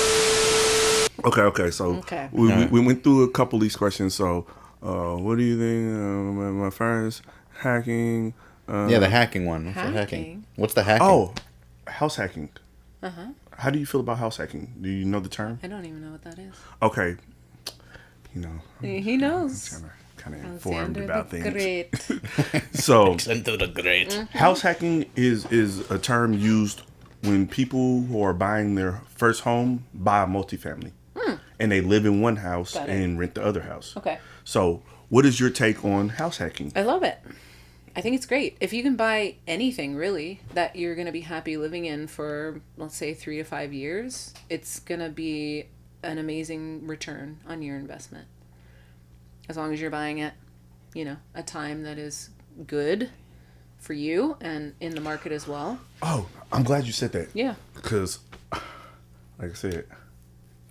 Okay. So we went through a couple of these questions. So, what do you think? My friends hacking. The hacking one. What's the hacking? What's the hacking? Oh, house hacking. How do you feel about house hacking? Do you know the term? I don't even know what that is. Okay. You know. He knows. Kind of informed about things. Great. So, Into the great. house hacking is a term used when people who are buying their first home buy a multifamily. And they live in one house and rent the other house. Okay. So, what is your take on house hacking? I love it. I think it's great. If you can buy anything really that you're going to be happy living in for, let's say, 3 to 5 years, it's going to be an amazing return on your investment. As long as you're buying it, a time that is good for you and in the market as well. Oh, I'm glad you said that. Yeah. Because, like I said,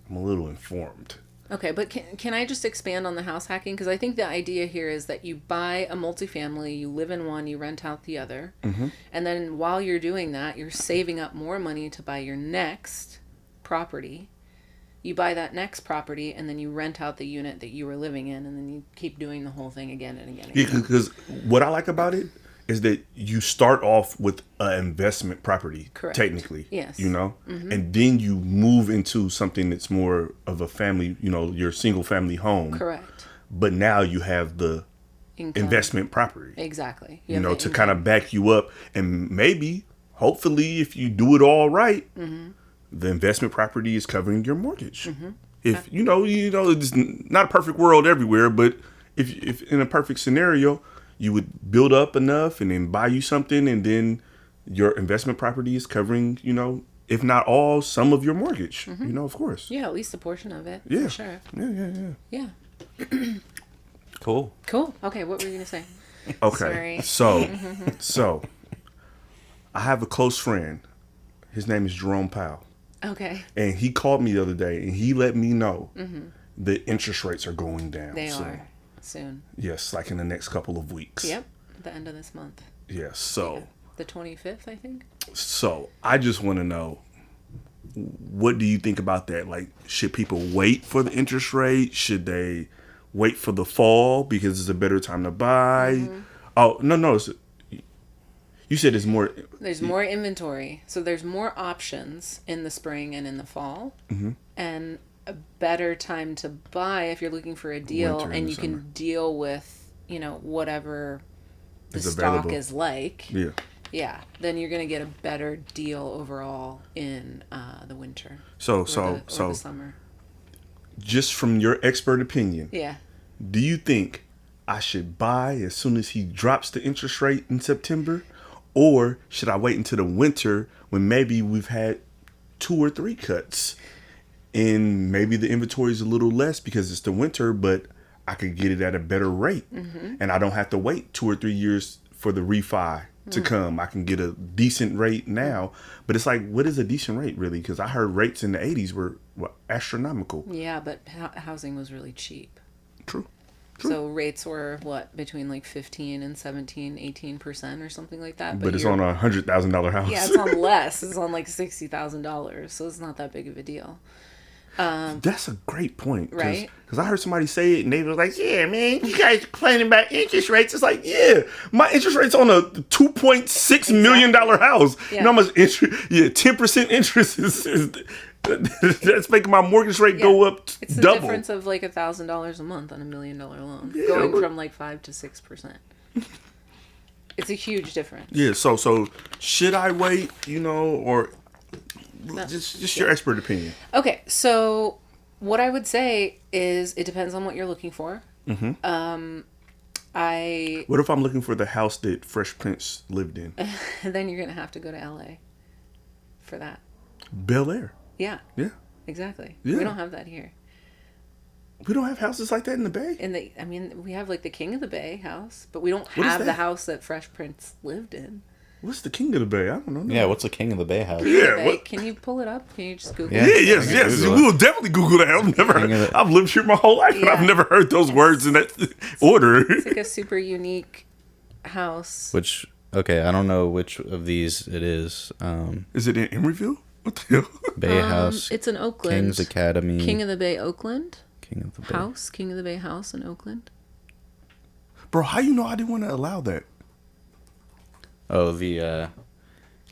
I'm a little informed. Okay, but can I just expand on the house hacking? Because I think the idea here is that you buy a multifamily, you live in one, you rent out the other. And then while you're doing that, you're saving up more money to buy your next property. You buy that next property, and then you rent out the unit that you were living in, and then you keep doing the whole thing again and again. Yeah, because what I like about it is that you start off with an investment property, Correct. Technically. Yes. And then you move into something that's more of a family, your single family home. Correct. But now you have the Income. investment property. Exactly. To kind of back you up. And maybe, hopefully, if you do it all right, the investment property is covering your mortgage. If, it's not a perfect world everywhere, but if in a perfect scenario, you would build up enough and then buy you something, and then your investment property is covering, if not all, some of your mortgage, of course. Yeah, at least a portion of it. Yeah. For sure. Yeah. Cool. Okay, what were you going to say? Okay. Sorry. So, I have a close friend. His name is Jerome Powell. Okay. And he called me the other day, and he let me know the interest rates are going down. They are. Soon. Yes, like in the next couple of weeks. Yep. The end of this month. Yes. So. Yeah. The 25th, I think. So I just want to know, what do you think about that? Like, should people wait for the interest rate? Should they wait for the fall because it's a better time to buy? Oh no. You said there's more. There's more inventory, so there's more options in the spring and in the fall, and a better time to buy if you're looking for a deal, Winter and you summer. can deal with whatever the It's stock available. is like. Yeah. Then you're gonna get a better deal overall in the winter. So or the summer. just from your expert opinion, Yeah. do you think I should buy as soon as he drops the interest rate in September, or should I wait until the winter when maybe we've had 2 or 3 cuts? And maybe the inventory is a little less because it's the winter, but I could get it at a better rate. And I don't have to wait 2 or 3 years for the refi to come. I can get a decent rate now. But it's like, what is a decent rate really? Because I heard rates in the 80s were astronomical. Yeah, but housing was really cheap. True. So rates were between like 15 and 17, 18% or something like that. But it's on a $100,000 house. Yeah, it's on less. It's on like $60,000. So it's not that big of a deal. That's a great point. Right? Because I heard somebody say it and they were like, yeah, man, you guys complaining about interest rates. It's like, yeah, my interest rate's on a $2.6 million house. Yeah. You know how much interest? Yeah, 10% interest is that's making my mortgage rate go up It's the double. difference of like $1,000 a month on $1 million loan. Yeah, going but- from like 5 to 6%. It's a huge difference. Yeah, so should I wait, or just your expert opinion? Okay, so what I would say is it depends on what you're looking for. What if I'm looking for the house that Fresh Prince lived in? Then you're going to have to go to LA for that. Bel Air. Yeah, Yeah. exactly. Yeah. We don't have that here. We don't have houses like that in the Bay? We have like the King of the Bay house, but we don't What is have the that? house that Fresh Prince lived in. What's the King of the Bay? I don't know. Yeah, what's the King of the Bay house? Yeah, Bay. what? Can you pull it up? Can you just Google Yeah. it? Yeah, yes. Google it. We will definitely Google that. I've lived here my whole life, and Yeah. I've never heard those words in that order. It's like a super unique house. Which, okay, I don't know which of these it is. Is it in Emeryville? What the hell? Bay House. It's in Oakland. King's Academy. King of the Bay, Oakland. King of the Bay. House. King of the Bay House in Oakland. Bro, how you know I didn't want to allow that? Oh, the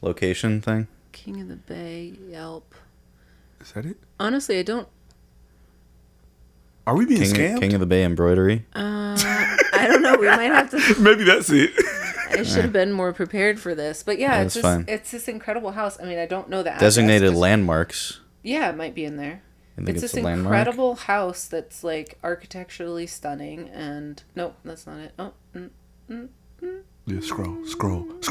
location thing? King of the Bay, Yelp. Is that it? Honestly, I don't. Are we being scammed? King of the Bay embroidery. I don't know. We might have to. Maybe that's it. I should have been more prepared for this, but yeah, That's fine. it's this incredible house. I mean, I don't know the address, Designated 'cause- landmarks. Yeah, it might be in there. I think It's it's this a landmark. incredible house that's like architecturally stunning, and nope, that's not it. Oh, Yeah, scroll. There's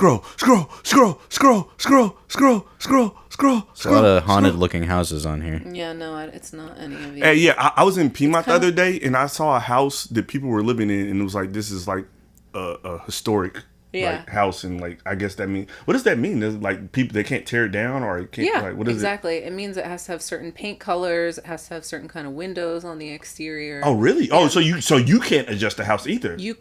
a lot of haunted looking houses on here. yeah, no, it's not any of these. Hey, yeah, I was in Piedmont the kinda- other day, and I saw a house that people were living in, and it was like, this is like a historic Yeah. like house, and like I guess that means, what does that mean? There's like people they can't tear it down, or it can't, Yeah, like what is exactly. It means it has to have certain paint colors. It has to have certain kind of windows on the exterior. it? Oh, really? Oh, so you can't adjust the house either. You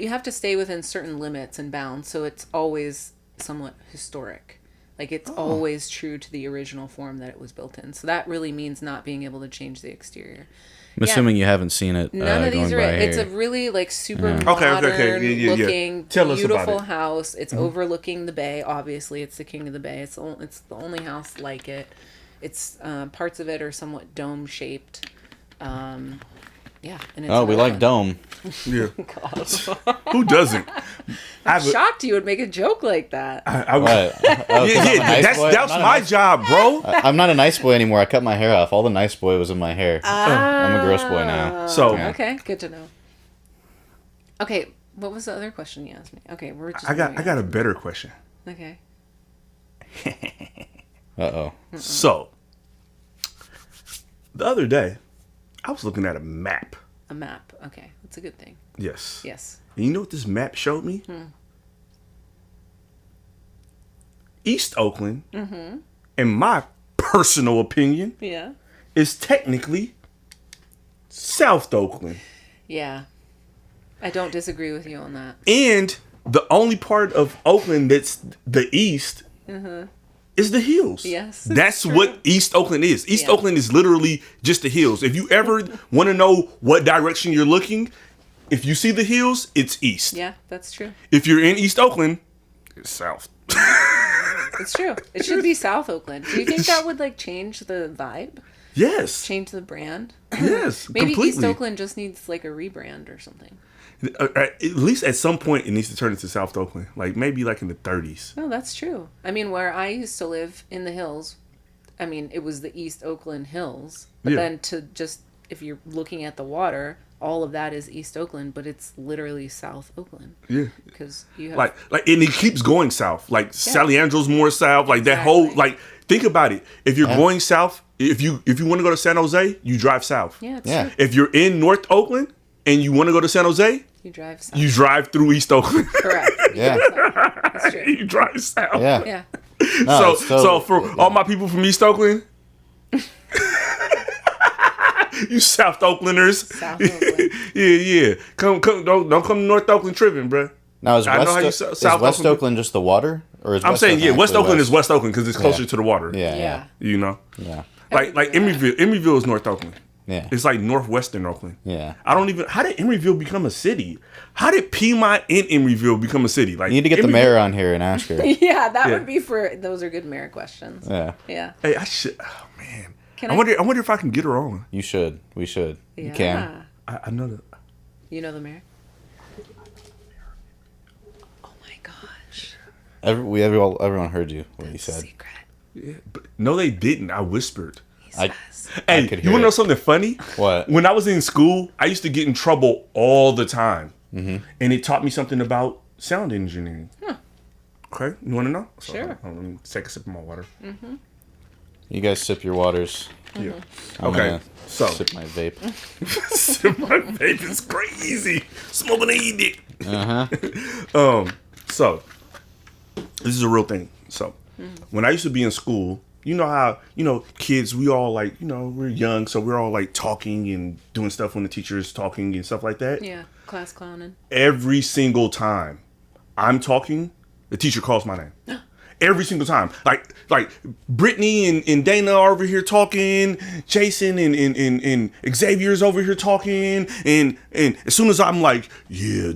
have to stay within certain limits and bounds, so it's always somewhat historic. Like it's always true to the original form that it was built in. So that really means not being able to change the exterior. I'm assuming you haven't seen it. None of these going are. by It's here. a really like super Okay, modern yeah. looking, Tell us about beautiful it. house. It's overlooking the bay. Obviously, it's the King of the Bay. It's the only house like it. It's parts of it are somewhat dome shaped. Yeah. And it's Oh, we like dome. Yeah, God. who doesn't? I'm shocked you would make a joke like that. What? Oh, Yeah, that's my job, bro. I'm not a nice boy anymore. I cut my hair off. All the nice boy was in my hair. I'm a gross boy now. So Okay, good to know. Okay, what was the other question you asked me? Okay, we're just. I got a better question. Okay. Uh-oh. So the other day, I was looking at a map. A map. Okay, that's a good thing. Yes. Yes. And you know what this map showed me? East Oakland, in my personal opinion, Yeah. is technically South Oakland. Yeah. I don't disagree with you on that. And the only part of Oakland that's the east is the hills. Yes, That's it's what East Oakland is. East Yeah. Oakland is literally just the hills. If you ever want to know what direction you're looking, if you see the hills, it's east. Yeah, that's true. If you're in East Oakland, it's south. It's true. It should be South Oakland. Do you think that would like change the vibe? Yes. Change the brand? Yes. Maybe completely. East Oakland just needs like a rebrand or something. At least at some point, it needs to turn into South Oakland. Like maybe like in the 30s. No, that's true. I mean, where I used to live in the hills, I mean, it was the East Oakland Hills. But Yeah. then to just, if you're looking at the water, all of that is East Oakland, but it's literally South Oakland. Yeah. Because you have. Like, and it keeps going south. Like Sally Angel's more south. Like that Exactly. whole, like, think about it. If you're going south, if you want to go to San Jose, you drive south. Yeah, it's Yeah. true. If you're in North Oakland and you want to go to San Jose, You drive south. you drive through East Oakland. Correct. Yeah. That's true. You drive south. Yeah. Yeah. No, So for all my people from East Oakland, you South Oaklanders, South Oakland. yeah. Come, don't come to North Oakland tripping, bruh. Now, is I know how you West, South is West Oakland- Oakland just the water? Or is I'm West saying, yeah, Oakland West actually Oakland is West Oakland because it's closer to the water. Yeah, Yeah. You know, yeah. like Emeryville is North Oakland. Yeah. It's like northwestern Oakland. Yeah. I don't even. How did Emeryville become a city? How did Piedmont and Emeryville become a city? Like You need to get the Emeryville- mayor on here and ask her. Yeah, that Yeah. would be for. Those are good mayor questions. Yeah. Yeah. Hey, I should. Oh man. Can I wonder if I can get her on. You should. We should. You Yeah. can. I know that. You know the mayor? Oh my gosh. Everyone heard you, what you It's a said. secret. Yeah, but no, they didn't. I whispered. He I- says. Hey, could you hear want to know it. something funny? What? When I was in school, I used to get in trouble all the time, and it taught me something about sound engineering. Okay, you want to know? So, Sure. Let me take a sip of my water. You guys sip your waters. Yeah. I'm Okay, gonna so sip my vape. my vape is crazy. Smoking a dick. Uh-huh. So this is a real thing. So when I used to be in school, you know how, kids, we all like, we're young, so we're all like talking and doing stuff when the teacher is talking and stuff like that. Yeah, class clowning. Every single time I'm talking, the teacher calls my name. Every single time. Like Brittany and Dana are over here talking, Jason and Xavier's over here talking, and as soon as I'm like, yeah,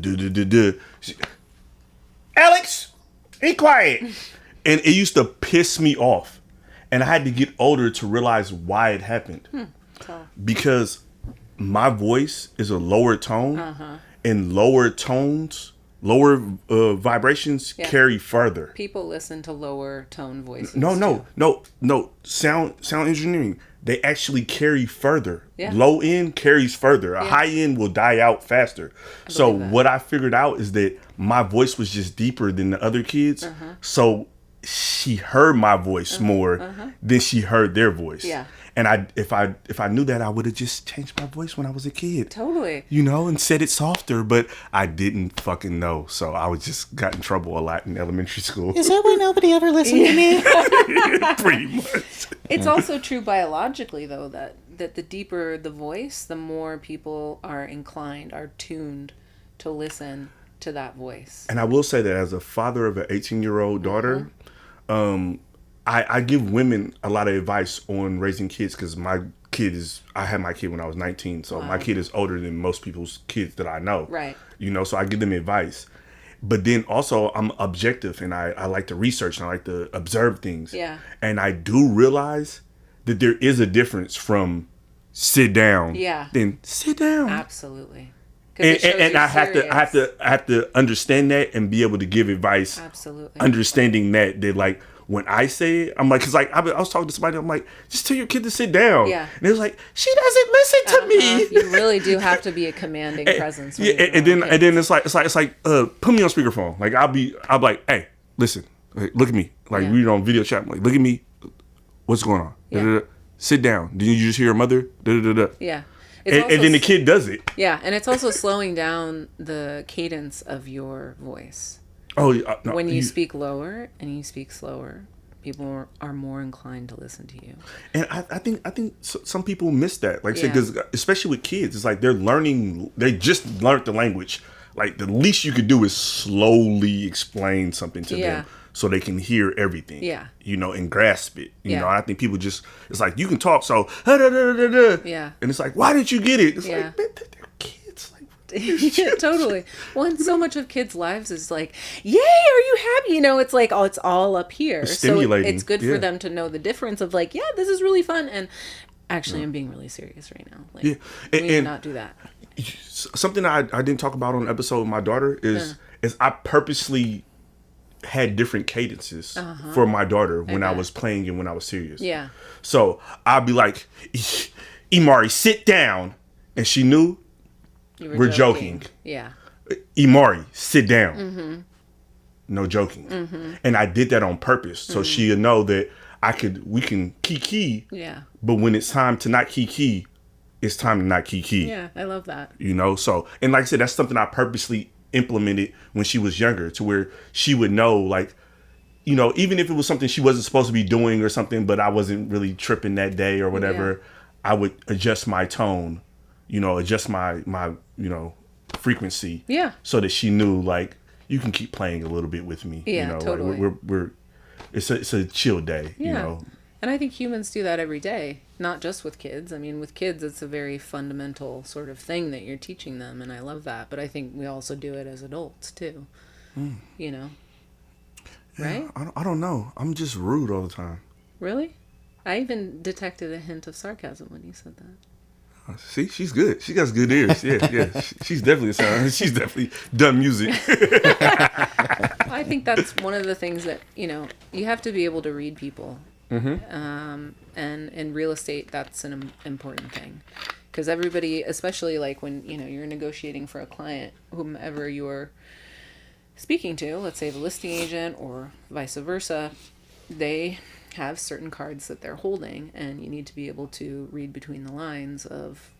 Alex, be quiet. And it used to piss me off. And I had to get older to realize why it happened. Because my voice is a lower tone, and lower tones, lower vibrations carry further. People listen to lower tone voices. No. Sound engineering, they actually carry further. Yeah. Low end carries further. A high end will die out faster. So what I figured out is that my voice was just deeper than the other kids. So she heard my voice more than she heard their voice. Yeah. And if I knew that, I would have just changed my voice when I was a kid. Totally. You know, and said it softer, but I didn't fucking know. So I was just got in trouble a lot in elementary school. Is that why nobody ever listened to me? Pretty much. It's also true biologically, though, that the deeper the voice, the more people are tuned to listen to that voice. And I will say that as a father of an 18-year-old daughter, I give women a lot of advice on raising kids because I had my kid when I was 19. So my kid is older than most people's kids that I know. Right. You know, so I give them advice. But then also I'm objective and I like to research and I like to observe things. Yeah. And I do realize that there is a difference from sit down. Then sit down. Absolutely. And I have to understand that and be able to give advice. Absolutely. Understanding that like when I say it, I'm like, cause like I was talking to somebody, I'm like, just tell your kid to sit down. Yeah. And it was like, she doesn't listen to me. You really do have to be a commanding presence. Yeah. And then it's like put me on speakerphone. Like I'll be like, hey, listen, like, look at me. Like we on video chat. I'm like, look at me. What's going on? Yeah. Sit down. Did you just hear your mother? Yeah. And then the kid does it. Yeah, and it's also slowing down the cadence of your voice. Oh, no, when you speak lower and you speak slower, people are more inclined to listen to you. And I think some people miss that. Like, because especially with kids, it's like they just learned the language. Like, the least you could do is slowly explain something to them so they can hear everything. Yeah. You know, and grasp it. You know, I think people just, it's like, you can talk, so, yeah. And it's like, why didn't you get it? It's like, they're kids. Like, yeah, totally. Well, and so much of kids' lives is like, yay, are you happy? You know, it's like, oh, it's all up here. It's stimulating. So it's good for them to know the difference of like, yeah, this is really fun. And actually, I'm being really serious right now. Like, we need to not do that. Something I didn't talk about on an episode with my daughter is I purposely had different cadences for my daughter when I was playing and when I was serious. Yeah. So I'd be like, Imari, sit down. And she knew we're joking. Yeah. Imari, sit down. No joking. And I did that on purpose. So she'll know that we can kiki. Yeah. But when it's time to not kiki, it's time to not kiki. Yeah, I love that. You know, so, and like I said, that's something I purposely implemented when she was younger to where she would know, like, you know, even if it was something she wasn't supposed to be doing or something, but I wasn't really tripping that day or whatever, I would adjust my tone, you know, adjust my you know, frequency. Yeah. So that she knew, like, you can keep playing a little bit with me. Yeah, you know, totally. Like it's a chill day, you know. And I think humans do that every day, not just with kids. I mean, with kids, it's a very fundamental sort of thing that you're teaching them, and I love that. But I think we also do it as adults, too. You know? Yeah, right? I don't know. I'm just rude all the time. Really? I even detected a hint of sarcasm when you said that. See, she's good. She got good ears. Yeah. She's definitely she's definitely done music. I think that's one of the things that, you know, you have to be able to read people. And in real estate, that's an important thing. Because everybody, especially like when, you know, you're negotiating for a client, whomever you're speaking to, let's say the listing agent or vice versa, they have certain cards that they're holding, and you need to be able to read between the lines of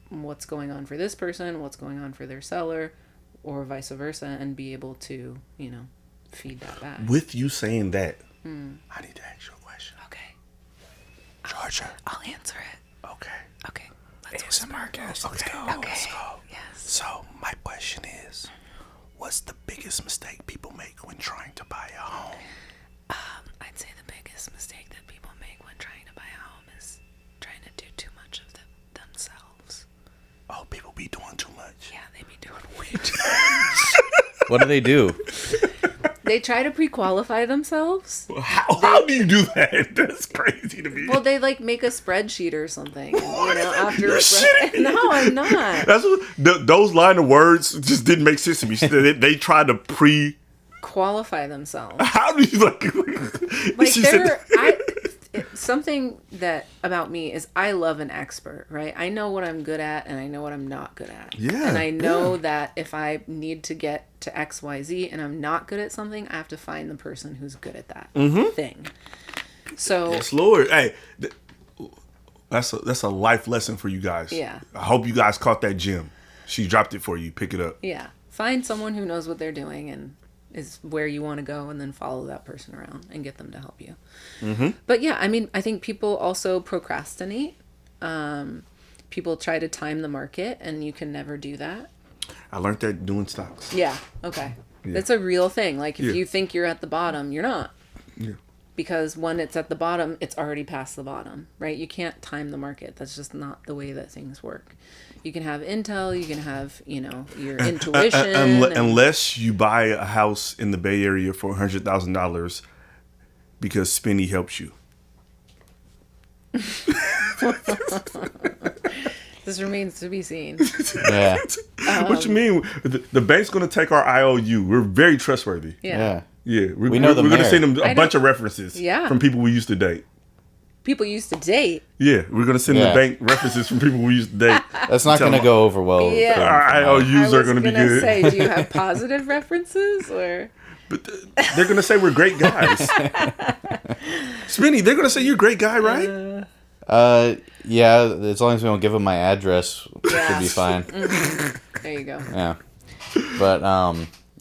what's going on for this person, what's going on for their seller, or vice versa, and be able to, you know, feed that back. With you saying that, I need to ask you a question. Okay. Georgia. I'll answer it. Okay. Let's ASMR guest. Let's go. Okay. Let's go. Yes. So my question is, what's the biggest mistake people make What do they do? They try to pre-qualify themselves. How do you do that? That's crazy to me. Well, they like make a spreadsheet or something. And, after You're shitting. no, I'm not. That's what, those line of words just didn't make sense to me. They tried to Qualify themselves. How do you like? Like She said- something that about me is I love an expert, right? I know what I'm good at and I know what I'm not good at. Yeah, And I know that if I need to get to XYZ and I'm not good at something, I have to find the person who's good at that thing. So Yes, Lord. Hey, that's a life lesson for you guys. Yeah. I hope you guys caught that gem. She dropped it for you. Pick it up. yeah, find someone who knows what they're doing and is where you want to go, and then follow that person around and get them to help you. But yeah, I mean, I think people also procrastinate. People try to time the market, and you can never do that. I learned that doing stocks. Yeah. Okay. Yeah. That's a real thing. Like if Yeah. you think you're at the bottom, you're not. Yeah. Because when it's at the bottom, it's already past the bottom, right? You can't time the market. That's just not the way that things work. You can have intel, you can have, your intuition. Unless you buy a house in the Bay Area for $100,000 because Spinny helps you. This remains to be seen. Yeah. What you mean? The bank's going to take our IOU. We're very trustworthy. Yeah. Yeah, We know the we're going to mayor. send them I a bunch of references Yeah. from people we used to date. People used to date. Yeah, we're going to send Yeah. the bank references from people we used to date. That's not going to go over well. Yeah. Our IOUs are going to be good. say, do you have positive references or? But they're going to say we're great guys. Spinny, they're going to say you're a great guy, right? Yeah, as long as we don't give them my address, Yeah. should be fine. There you go. Yeah. But,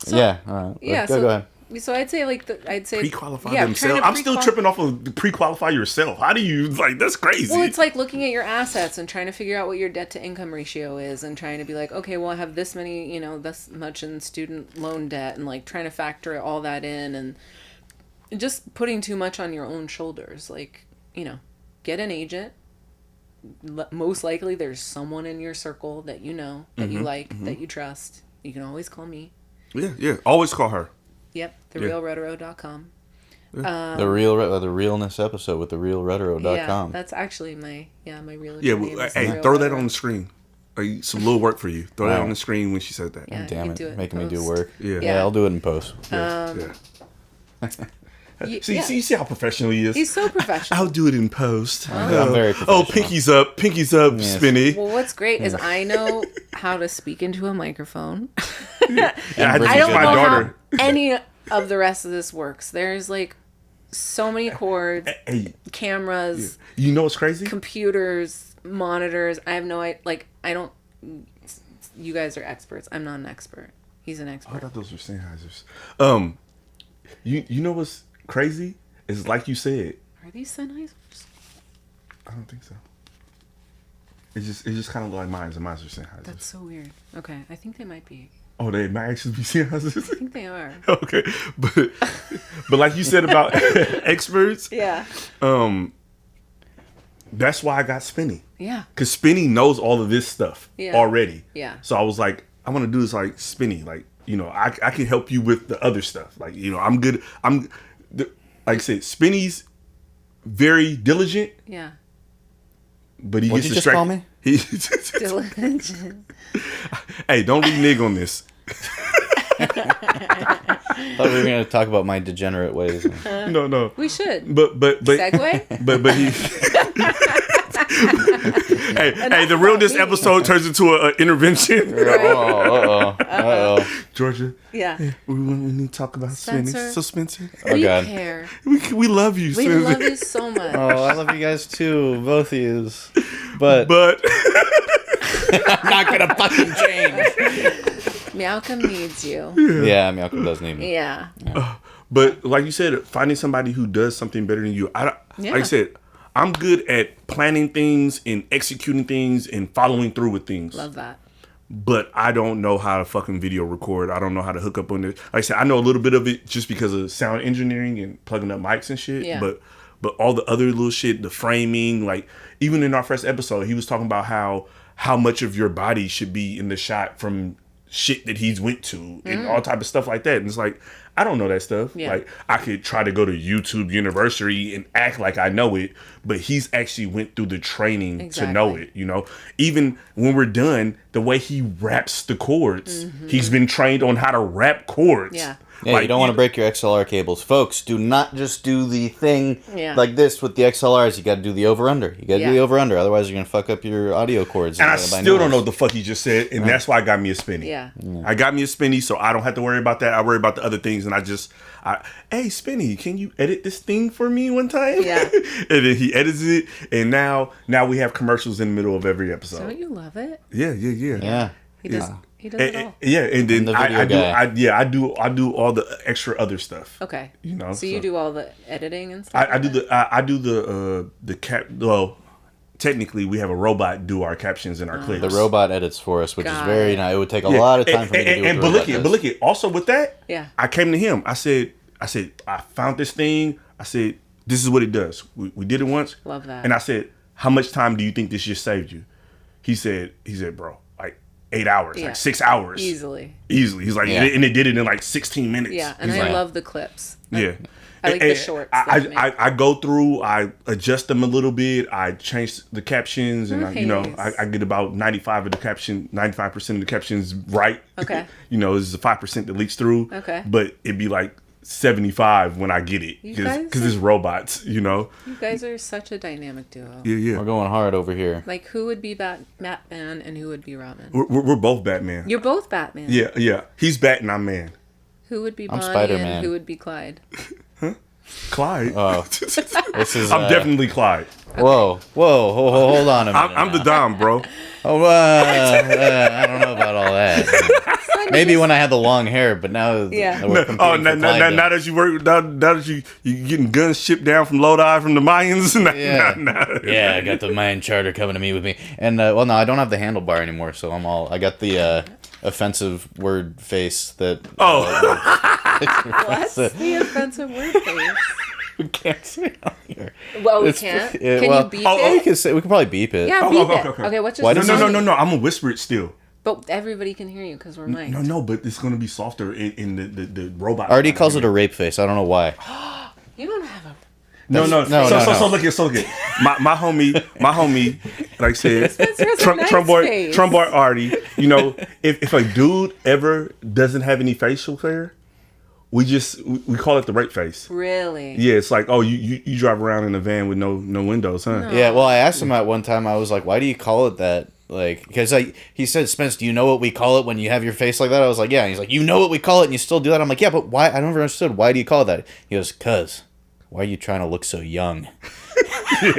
yeah. All right. Yeah. Go ahead. So I'd say Pre-qualify yeah, themselves. trying to I'm still tripping off of pre-qualify yourself. How do you, that's crazy. Well, it's like looking at your assets and trying to figure out what your debt to income ratio is, and trying to be like, okay, well, I have this many, this much in student loan debt, and like trying to factor all that in, and just putting too much on your own shoulders. Like, get an agent. Most likely, there's someone in your circle that you know, that you like, that you trust. You can always call me. Yeah. Always call her. Yep, therealretro.com. The RealNESS episode with therealretro.com. Yeah, that's actually my real Yeah, name is hey, The Real throw that Retro. on the screen. Some little work for you. Throw that Wow. on the screen when she said that. Yeah, you Damn can it. do it Making me do post. work. Yeah. Yeah, I'll do it in post. Yeah. Yeah. See how professional he is? He's so professional. I'll do it in post. I'm very Oh, professional. pinky's up, Yes. Spinny. Well, what's great is I know how to speak into a microphone. Yeah, I bring I it don't to know my daughter. how any of the rest of this works. There's like so many cords, Hey, cameras, you know what's crazy? computers, monitors. I have no idea. Like, I don't. You guys are experts. I'm not an expert. He's an I expert. thought those were Sennheisers. You know what's crazy? It's like you said. Are these Sennheisers? I don't think so. It's just kind of like mine's, and mine's are Sennheisers. That's so weird. Okay, I think they might be. Oh, they might actually be Sennheisers. I think they are. Okay, but like you said about experts, Yeah. that's why I got Spinny. Yeah. Because Spinny knows all of this stuff Yeah. already. Yeah. So I was like, I want to do this like Spinny. Like, I can help you with the other stuff. Like, I'm good. Like I said, Spinny's very diligent, Yeah. but he What'd gets you just call distracted. me? Diligent. Hey, don't renege on this. Thought we were going to talk about my degenerate ways. No. We should. But Segue? But he. hey, the realness episode turns into an intervention. Uh-oh. Georgia, Yeah. we need to talk about Spinny. Spencer. So Spencer, Oh, We God. care. we love you, We Spencer. love you so much. Oh, I love you guys too, both of yous. But But I'm not going to fucking change. Meowcom needs you. Yeah, Malcolm does need me. Yeah. But like you said, finding somebody who does something better than you. Like I said, I'm good at planning things and executing things and following through with things. Love that. But I don't know how to fucking video record. I don't know how to hook up on this. Like I said, I know a little bit of it just because of sound engineering and plugging up mics and shit. Yeah. But all the other little shit, the framing, like even in our first episode, he was talking about how much of your body should be in the shot from shit that he's went to and all type of stuff like that. And it's like, I don't know that stuff. Yeah. Like, I could try to go to YouTube University and act like I know it, but he's actually went through the training to know it, you know? Even when we're done, the way he raps the chords, he's been trained on how to rap chords. Yeah. Yeah, you don't want to break your XLR cables. Folks, do not just do the thing like this with the XLRs. You got to do the over-under. You got to do the over-under. Otherwise, you're going to fuck up your audio cords. And I still don't know what the fuck he just said. And that's why I got me a spinny. Yeah. I got me a spinny, so I don't have to worry about that. I worry about the other things. And hey, Spinny, can you edit this thing for me one time? Yeah. And then he edits it. And now we have commercials in the middle of every episode. Don't you love it? Yeah. Yeah. He does. He does it all. Yeah, and then the I video do all the extra other stuff. Okay. You know, so you do all the editing and stuff. I do the cap. Well, technically, we have a robot do our captions and our clips. The robot edits for us, which is Got very it. nice. It would take a lot of time for me to do it. But look it. Also with that, Yeah. I came to him. I said, I found this thing. I said, this is what it does. We did it once. Love that. And I said, how much time do you think this just saved you? He said, bro, like 8 hours, like 6 hours. Easily. He's like, and it did it in like 16 minutes. Yeah, and He's I like, love the clips. Yeah. I like the shorts. I go through, I adjust them a little bit, I change the captions, and I get about 95% of the captions right. Okay. There's a 5% that leaks through. Okay. But it'd be like 75 when I get it, because it's robots. You guys are such a dynamic duo. Yeah. We're going hard over here. Like, who would be Batman and who would be Robin? We're both Batman. You're both Batman. Yeah. He's Bat and I'm Man. Who would be I'm Bonnie Spider-Man. and who would be Clyde? Clyde. Oh, this is. I'm definitely Clyde. Whoa, hold on a minute. I'm the Dom, bro. Oh, I don't know about all that. Maybe when I had the long hair, but now we're competing for Clyde now that you work, now that you getting guns shipped down from Lodi from the Mayans. Yeah, I got the Mayan charter coming to meet with me, and no, I don't have the handlebar anymore, so I got the offensive word face that. What's the offensive word face? We can't say it on here. Well, we can't. Can you beep it? We can probably beep it. Yeah, beep it. Okay, what's your No. I'm gonna whisper it still. But everybody can hear you because we're mic'd. No, but it's gonna be softer in the robot. Artie calls it a rape face. I don't know why. You don't have a... No. So look at my homie, like I said, Trumboy Artie. If a dude ever doesn't have any facial hair, we call it the rape face. Really? Yeah, it's like, oh, you drive around in a van with no windows, huh? No. Yeah, well, I asked him at one time. I was like, why do you call it that? Like, because he said, Spence, do you know what we call it when you have your face like that? I was like, yeah. And he's like, you know what we call it and you still do that? I'm like, yeah, but why? I never understood. Why do you call it that? He goes, cuz, why are you trying to look so young? I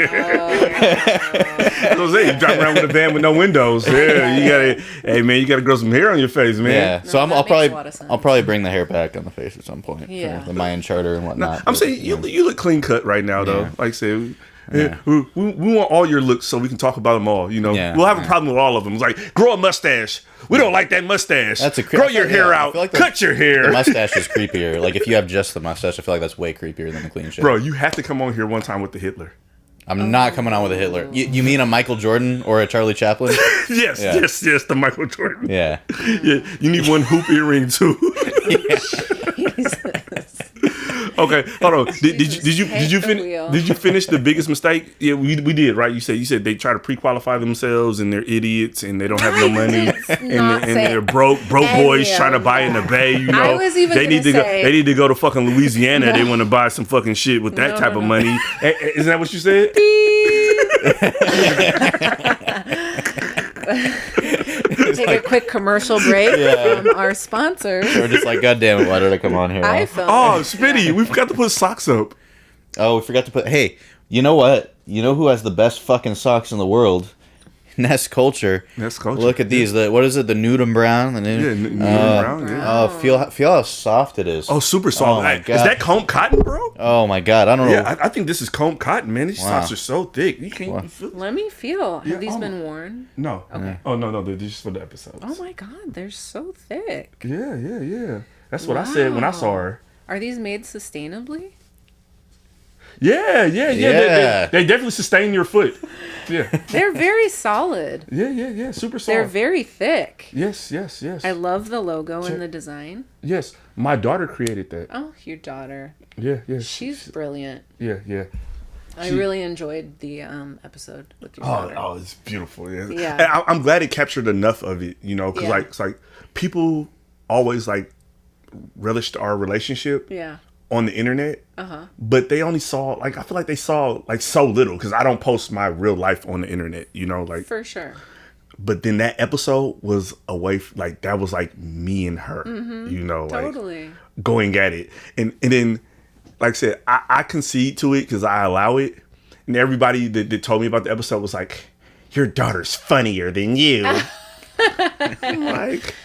was saying, you drive around with a van with no windows. Yeah, you gotta grow some hair on your face, man. Yeah, so I'll probably bring the hair back on the face at some point. Yeah. For the Mayan charter and whatnot. I'm saying you look clean cut right now, though. Yeah. Like I said, we want all your looks so we can talk about them all. We'll have a problem with all of them. It's like, grow a mustache. We don't like that mustache. Grow your hair out. Like cut your hair. The mustache is creepier. Like, if you have just the mustache, I feel like that's way creepier than the clean shave. Bro, you have to come on here one time with the Hitler. I'm not coming on with a Hitler. You mean a Michael Jordan or a Charlie Chaplin? Yes, the Michael Jordan. Yeah. Yeah, you need one hoop earring too. Okay, hold on. Did you finish the biggest mistake? Yeah, we did, right? You said they try to pre-qualify themselves and they're idiots and they don't have no money and they're broke boys trying to buy in the Bay. I was even they need to go to fucking Louisiana. They want to buy some fucking shit with that type of money. Isn't that what you said? Take a quick commercial break from our sponsors. We're just like, God damn it, why did I come on here? Spitty, we forgot to put socks up. Oh, we forgot to put... Hey, you know what? You know who has the best fucking socks in the world? Ness Culture. Ness Culture. Look at these. What is it? The nude and brown? Nude brown. Oh, feel how soft it is. Oh, super soft. Oh, my God. Is that comb cotton, bro? Oh, my God. I don't know. Yeah, I think this is comb cotton, man. These socks are so thick. You can't feel it. Let me feel. Have these been worn? No. Okay. Oh, no. They're just for the episodes. Oh, my God. They're so thick. Yeah. That's what I said when I saw her. Are these made sustainably? Yeah. They definitely sustain your foot. Yeah. They're very solid. Yeah. Super soft. They're very thick. Yes. I love the logo and the design. Yes. My daughter created that. Oh, your daughter. Yeah. She's brilliant. Yeah. I really enjoyed the episode with your daughter. Oh, it's beautiful. Yeah. Yeah. And I'm glad it captured enough of it, because Yeah. like it's like people always like relished our relationship Yeah. on the internet. But they only saw I feel like they saw like so little because I don't post my real life on the internet, like For sure. but then that episode was away that was like me and her, Totally. like going at it. And then like I said, I concede to it because I allow it. And everybody that told me about the episode was like, your daughter's funnier than you. Like,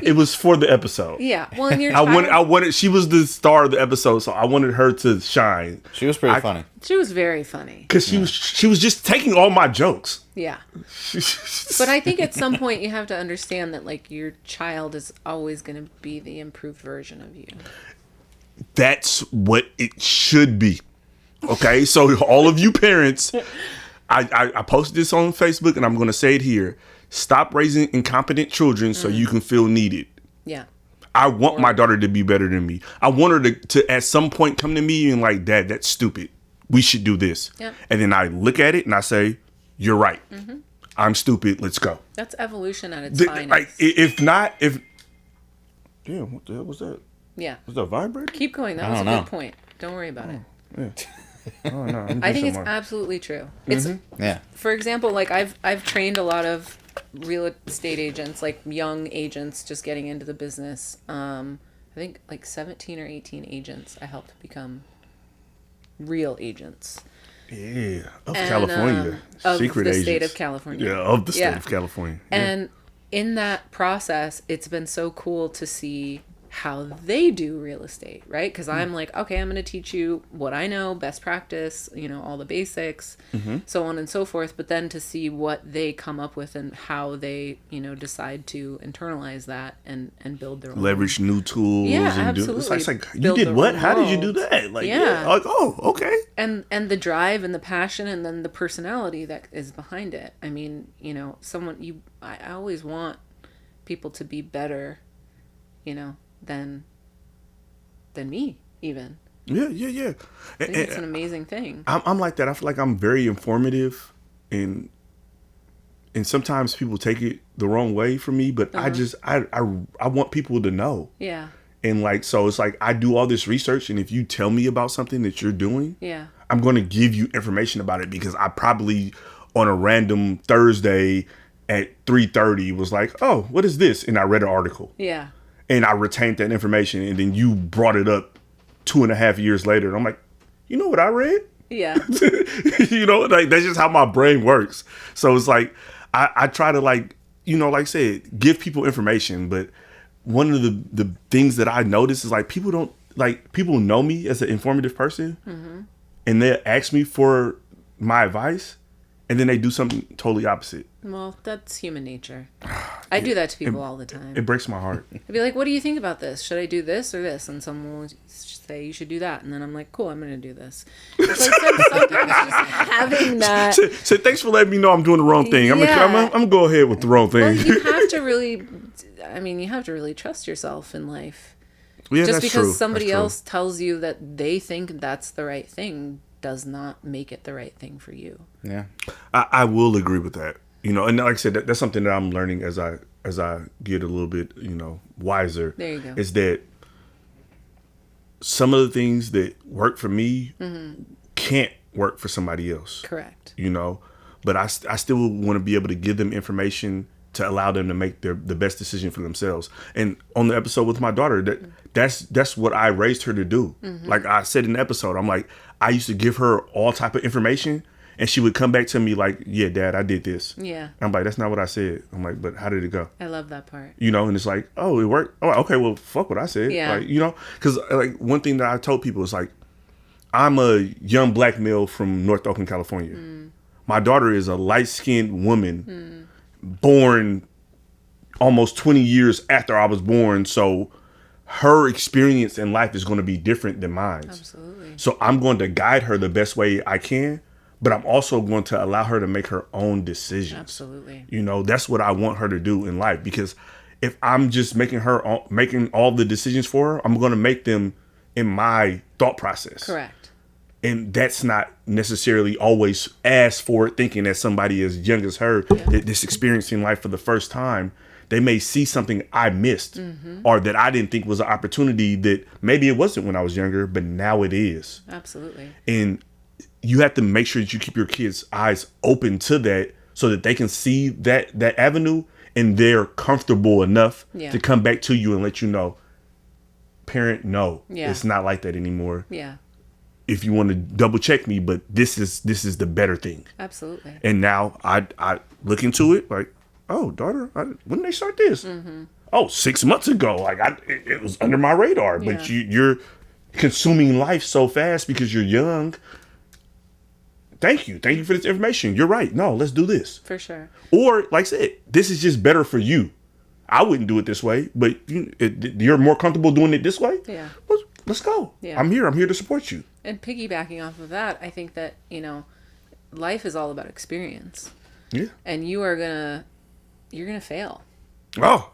it was for the episode. Yeah. Well, and your I wanted, she was the star of the episode, so I wanted her to shine. She was pretty funny. She was very funny. Because she was just taking all my jokes. Yeah. But I think at some point you have to understand that like your child is always going to be the improved version of you. That's what it should be. Okay, so all of you parents, I posted this on Facebook and I'm going to say it here. Stop raising incompetent children so you can feel needed. Yeah. I want my daughter to be better than me. I want her to at some point come to me and like, Dad, that's stupid. We should do this. Yeah. And then I look at it and I say, you're right. I'm stupid. Let's go. That's evolution at its finest. Like, damn, what the hell was that? Yeah. Was that a vibrator? Keep going. That was a good point. Don't worry about it. Oh, no, I think it's absolutely true. It's Yeah. for example, like I've trained a lot of real estate agents, like young agents just getting into the business. I think like 17 or 18 agents I helped become real agents. Yeah, of California. Of Secret the agents. state of California. Yeah, of the state of California. Yeah. And in that process, it's been so cool to see how they do real estate, right? Because I'm like, okay, I'm going to teach you what I know, best practice, all the basics, so on and so forth. But then to see what they come up with and how they, decide to internalize that and build their own. Leverage new tools. Yeah, and absolutely. It's like you Build did their what? own How did you do world. that? Like, Yeah. Like, oh, okay. And the drive and the passion and then the personality that is behind it. I mean, I always want people to be better, than me even. Yeah. I think it's an amazing thing. I'm like that. I feel like I'm very informative, and sometimes people take it the wrong way from me. But I want people to know. Yeah. And like, so it's like I do all this research, and if you tell me about something that you're doing, Yeah. I'm going to give you information about it because I probably on a random Thursday at 3:30 was like, oh, what is this? And I read an article. Yeah. And I retained that information, and then you brought it up 2.5 years later, and I'm like, you know what I read? Yeah. Like that's just how my brain works. So it's like I try to like I said, give people information, but one of the things that I notice is like people know me as an informative person, and they ask me for my advice, and then they do something totally opposite. Well, that's human nature. I do that to people all the time. It breaks my heart. I'd be like, what do you think about this? Should I do this or this? And someone will say, you should do that. And then I'm like, cool, I'm going to do this. It's like sometimes just having that. So thanks for letting me know I'm doing the wrong thing. I'm Yeah. gonna go ahead with the wrong thing. Well, you have to really trust yourself in life. Yeah, Just that's because true. somebody That's true. else tells you that they think that's the right thing does not make it the right thing for you. Yeah. I will agree with that. And like I said, that's something that I'm learning as I get a little bit, wiser. There you go. Is that some of the things that work for me can't work for somebody else. Correct. But I still want to be able to give them information to allow them to make the best decision for themselves. And on the episode with my daughter, that's what I raised her to do. Like I said in the episode, I'm like, I used to give her all type of information, and she would come back to me like, yeah, Dad, I did this. Yeah. I'm like, that's not what I said. I'm like, but how did it go? I love that part. And it's like, oh, it worked. Oh, okay, well, fuck what I said. Yeah. Like, because like one thing that I told people is like, I'm a young black male from North Oakland, California. My daughter is a light-skinned woman born almost 20 years after I was born. So her experience in life is going to be different than mine. Absolutely. So I'm going to guide her the best way I can, but I'm also going to allow her to make her own decisions. Absolutely. You know, that's what I want her to do in life, because if I'm just making all the decisions for her, I'm going to make them in my thought process. Correct. And that's not necessarily always as forward thinking as somebody as young as her that's experiencing life for the first time. They may see something I missed or that I didn't think was an opportunity that maybe it wasn't when I was younger, but now it is. Absolutely. And you have to make sure that you keep your kids' eyes open to that so that they can see that avenue and they're comfortable enough to come back to you and let you know, parent, no, it's not like that anymore. Yeah. If you want to double check me, but this is the better thing. Absolutely. And now I look into it like, oh, daughter, when did they start this? Oh, 6 months ago. Like it was under my radar. But you're consuming life so fast because you're young. Thank you for this information. You're right. No, let's do this. For sure. Or like I said, this is just better for you. I wouldn't do it this way, but you're more comfortable doing it this way. Yeah. Let's go. Yeah. I'm here to support you. And piggybacking off of that, I think that, life is all about experience. Yeah. And you're gonna fail. Oh,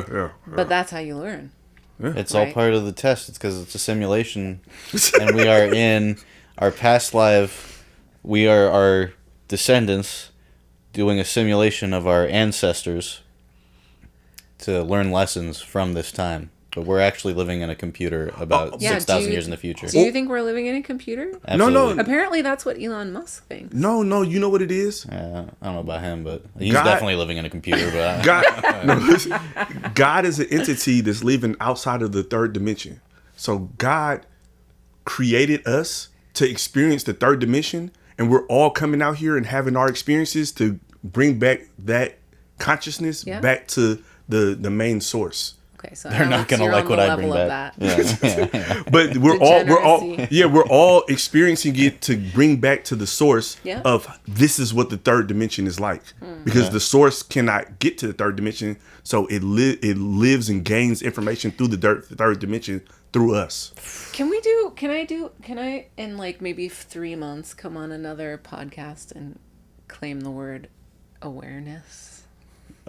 yeah. But that's how you learn. It's all part of the test. It's because it's a simulation, and we are in our past life. We are our descendants doing a simulation of our ancestors to learn lessons from this time. But we're actually living in a computer about 6,000 years in the future. Do you think we're living in a computer? Absolutely. No. Apparently that's what Elon Musk thinks. No, you know what it is? I don't know about him, but he's definitely living in a computer. But God is an entity that's living outside of the third dimension. So God created us to experience the third dimension, and we're all coming out here and having our experiences to bring back that consciousness back to the main source. Okay, so they're not going to like what I bring back. Yeah. But we're all experiencing it to bring back to the source of this is what the third dimension is like. Because the source cannot get to the third dimension, so it lives and gains information through the third dimension through us. Can I in like maybe 3 months come on another podcast and claim the word awareness?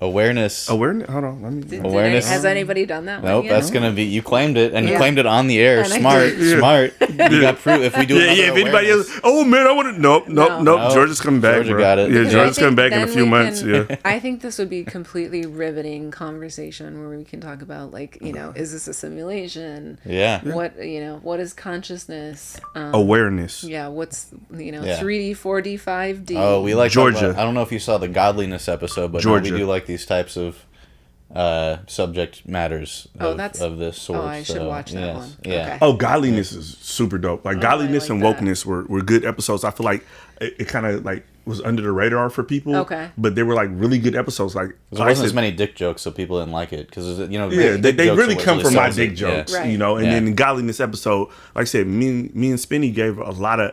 Awareness. Hold on. Awareness. Has anybody done that? Nope, that's gonna be. You claimed it, and you Yeah. claimed it on the air. And I Smart. You got proof. If we do another If anybody awareness- else, oh man, I want to. Nope. No. Georgia's coming back. Georgia bro. got it. Yeah, Because Georgia's coming back in a few months. Yeah. I think this would be completely riveting conversation where we can talk about is this a simulation? Yeah. What is consciousness? Awareness. Yeah. What's 3D, 4D, 5D? Oh, we like Georgia. I don't know if you saw the godliness episode, but Georgia. we do like these types of subject matters of this sort. Oh, I should watch that one. Yeah. Okay. Oh, godliness is super dope. Like godliness I and like wokeness were good episodes. I feel like it kind of like was under the radar for people. Okay. But they were like really good episodes. Like There wasn't as many dick jokes, so people didn't like it because they really come from my dick jokes, Right. And then the godliness episode, like I said, me and Spinny gave a lot of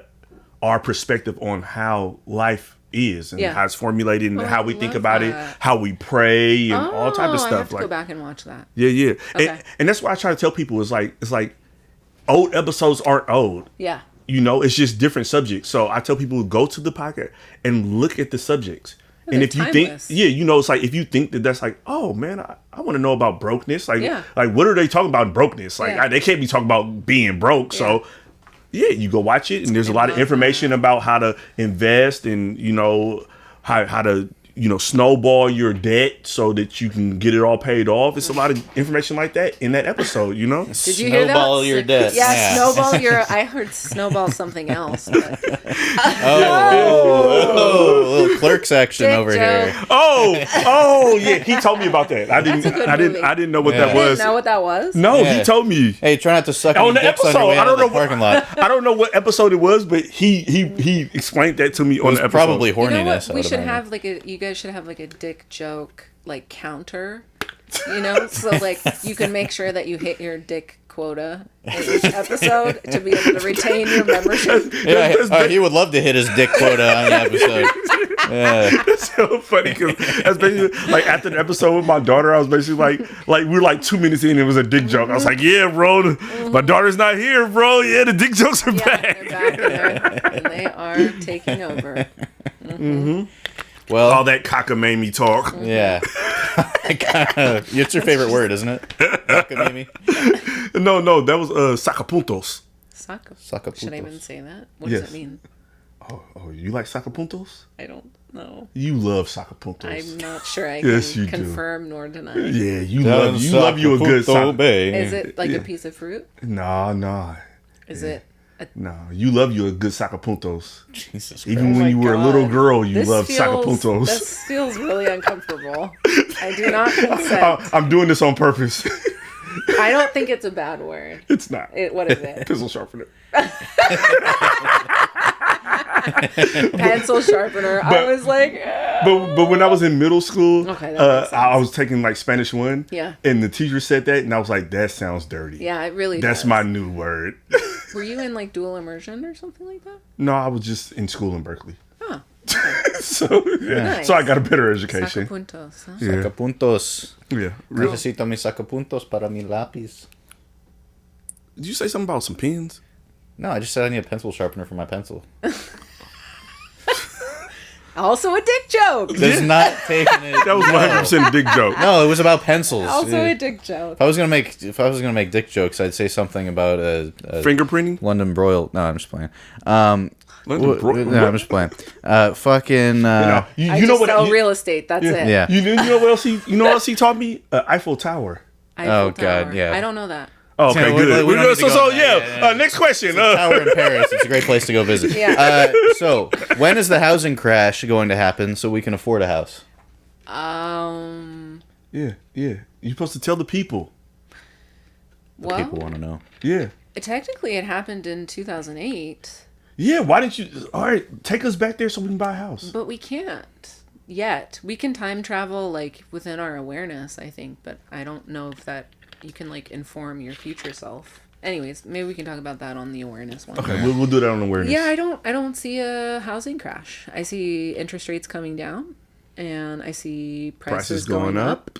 our perspective on how life is and how it's formulated and how we think love about that. it, how we pray and all type of stuff. I have to like go back and watch that. Yeah. Okay. And that's why I try to tell people it's like old episodes aren't old. Yeah. It's just different subjects. So I tell people go to the podcast and look at the subjects. And if you timeless. think, it's like if you think that's like, oh man, I want to know about brokenness. Like, Yeah. like what are they talking about brokenness? Like they can't be talking about being broke. So you go watch it, and there's a lot of information about how to invest and how to snowball your debt so that you can get it all paid off. It's a lot of information like that in that episode. Did you hear that? Snowball your debt. Yeah, snowball your. I heard snowball something else. But little Clerks action Dick over joke. here. Oh yeah, he told me about that. I didn't know what that you was. didn't know what that was? No, Yeah. he told me. Hey, try not to suck On any the dicks on your episode, way I out don't of the know parking lot. I don't know what episode it was, but he explained that to me It on was the episode. probably You know horniness. what? I would imagine. You guys should have like a dick joke counter. So like you can make sure that you hit your dick quota in each episode to be able to retain your membership. Yeah, he would love to hit his dick quota on the episode. Yeah. It's so funny because that's basically like after the episode with my daughter, I was basically like we were like 2 minutes in, and it was a dick joke. I was like, yeah, bro, my daughter's not here, bro. Yeah, the dick jokes are back. They're back and they are taking over. Well, All that cockamamie talk. yeah. It's your favorite word, isn't it? Cockamamie. No, that was sacapuntos. Sacapuntos. Should I even say that? What Yes. does it mean? Oh, you like sacapuntos? I don't know. You love sacapuntos. I'm not sure I Yes, can you do. confirm nor deny. Yeah, you love you a good Sacapunto Bay. Is it like Yeah. a piece of fruit? Nah. Is it? No, you love you a good sacapuntos. Jesus Christ. Even Oh when my you were a God. little girl, you This loved feels- sacapuntos. This feels really uncomfortable. I do not consent. I'm doing this on purpose. I don't think it's a bad word. It's not. What is it? Pencil sharpener. Pencil sharpener. I was like, But when I was in middle school, Okay, that makes I was taking like Spanish 1. Yeah. And the teacher said that, and I was like, that sounds dirty. yeah, it really That's does. my new word. Were you in like dual immersion or something like that? No, I was just in school in Berkeley. Huh. So, yeah. Nice. So I got a better education. Sacapuntos, huh? Yeah. Sacapuntos. Yeah. Real. Necesito mis sacapuntos para mi lápiz. Did you say something about some pens? No, I just said I need a pencil sharpener for my pencil. Also a dick joke. Does not take it. That was 100% a dick joke. No, it was about pencils. Also Yeah. a dick joke. If I was gonna make dick jokes, I'd say something about a Fingerprinting? London broil. No, I'm just playing. London broil- No, I'm just playing. Fucking. No, you I know just what? sell You, real estate. That's it. Yeah. you know what else he taught me? Eiffel Tower. Eiffel Oh, God, Tower. yeah. I don't know that. Oh, okay, Yeah, good. we don't need to go So on that. yeah. Yeah. Next question. Tower in Paris. It's a great place to go visit. Yeah. So, when is the housing crash going to happen so we can afford a house? Yeah. You're supposed to tell the people. Well, People want to know. Yeah. technically it happened in 2008, Yeah. Why didn't you? All right, take us back there so we can buy a house. but we can't yet. We can time travel like within our awareness, I think, but I don't know if that you can like inform your future self. Anyways, maybe we can talk about that on the awareness one. Okay, we'll do that on awareness. Yeah, I don't see a housing crash. I see interest rates coming down, and I see prices going up.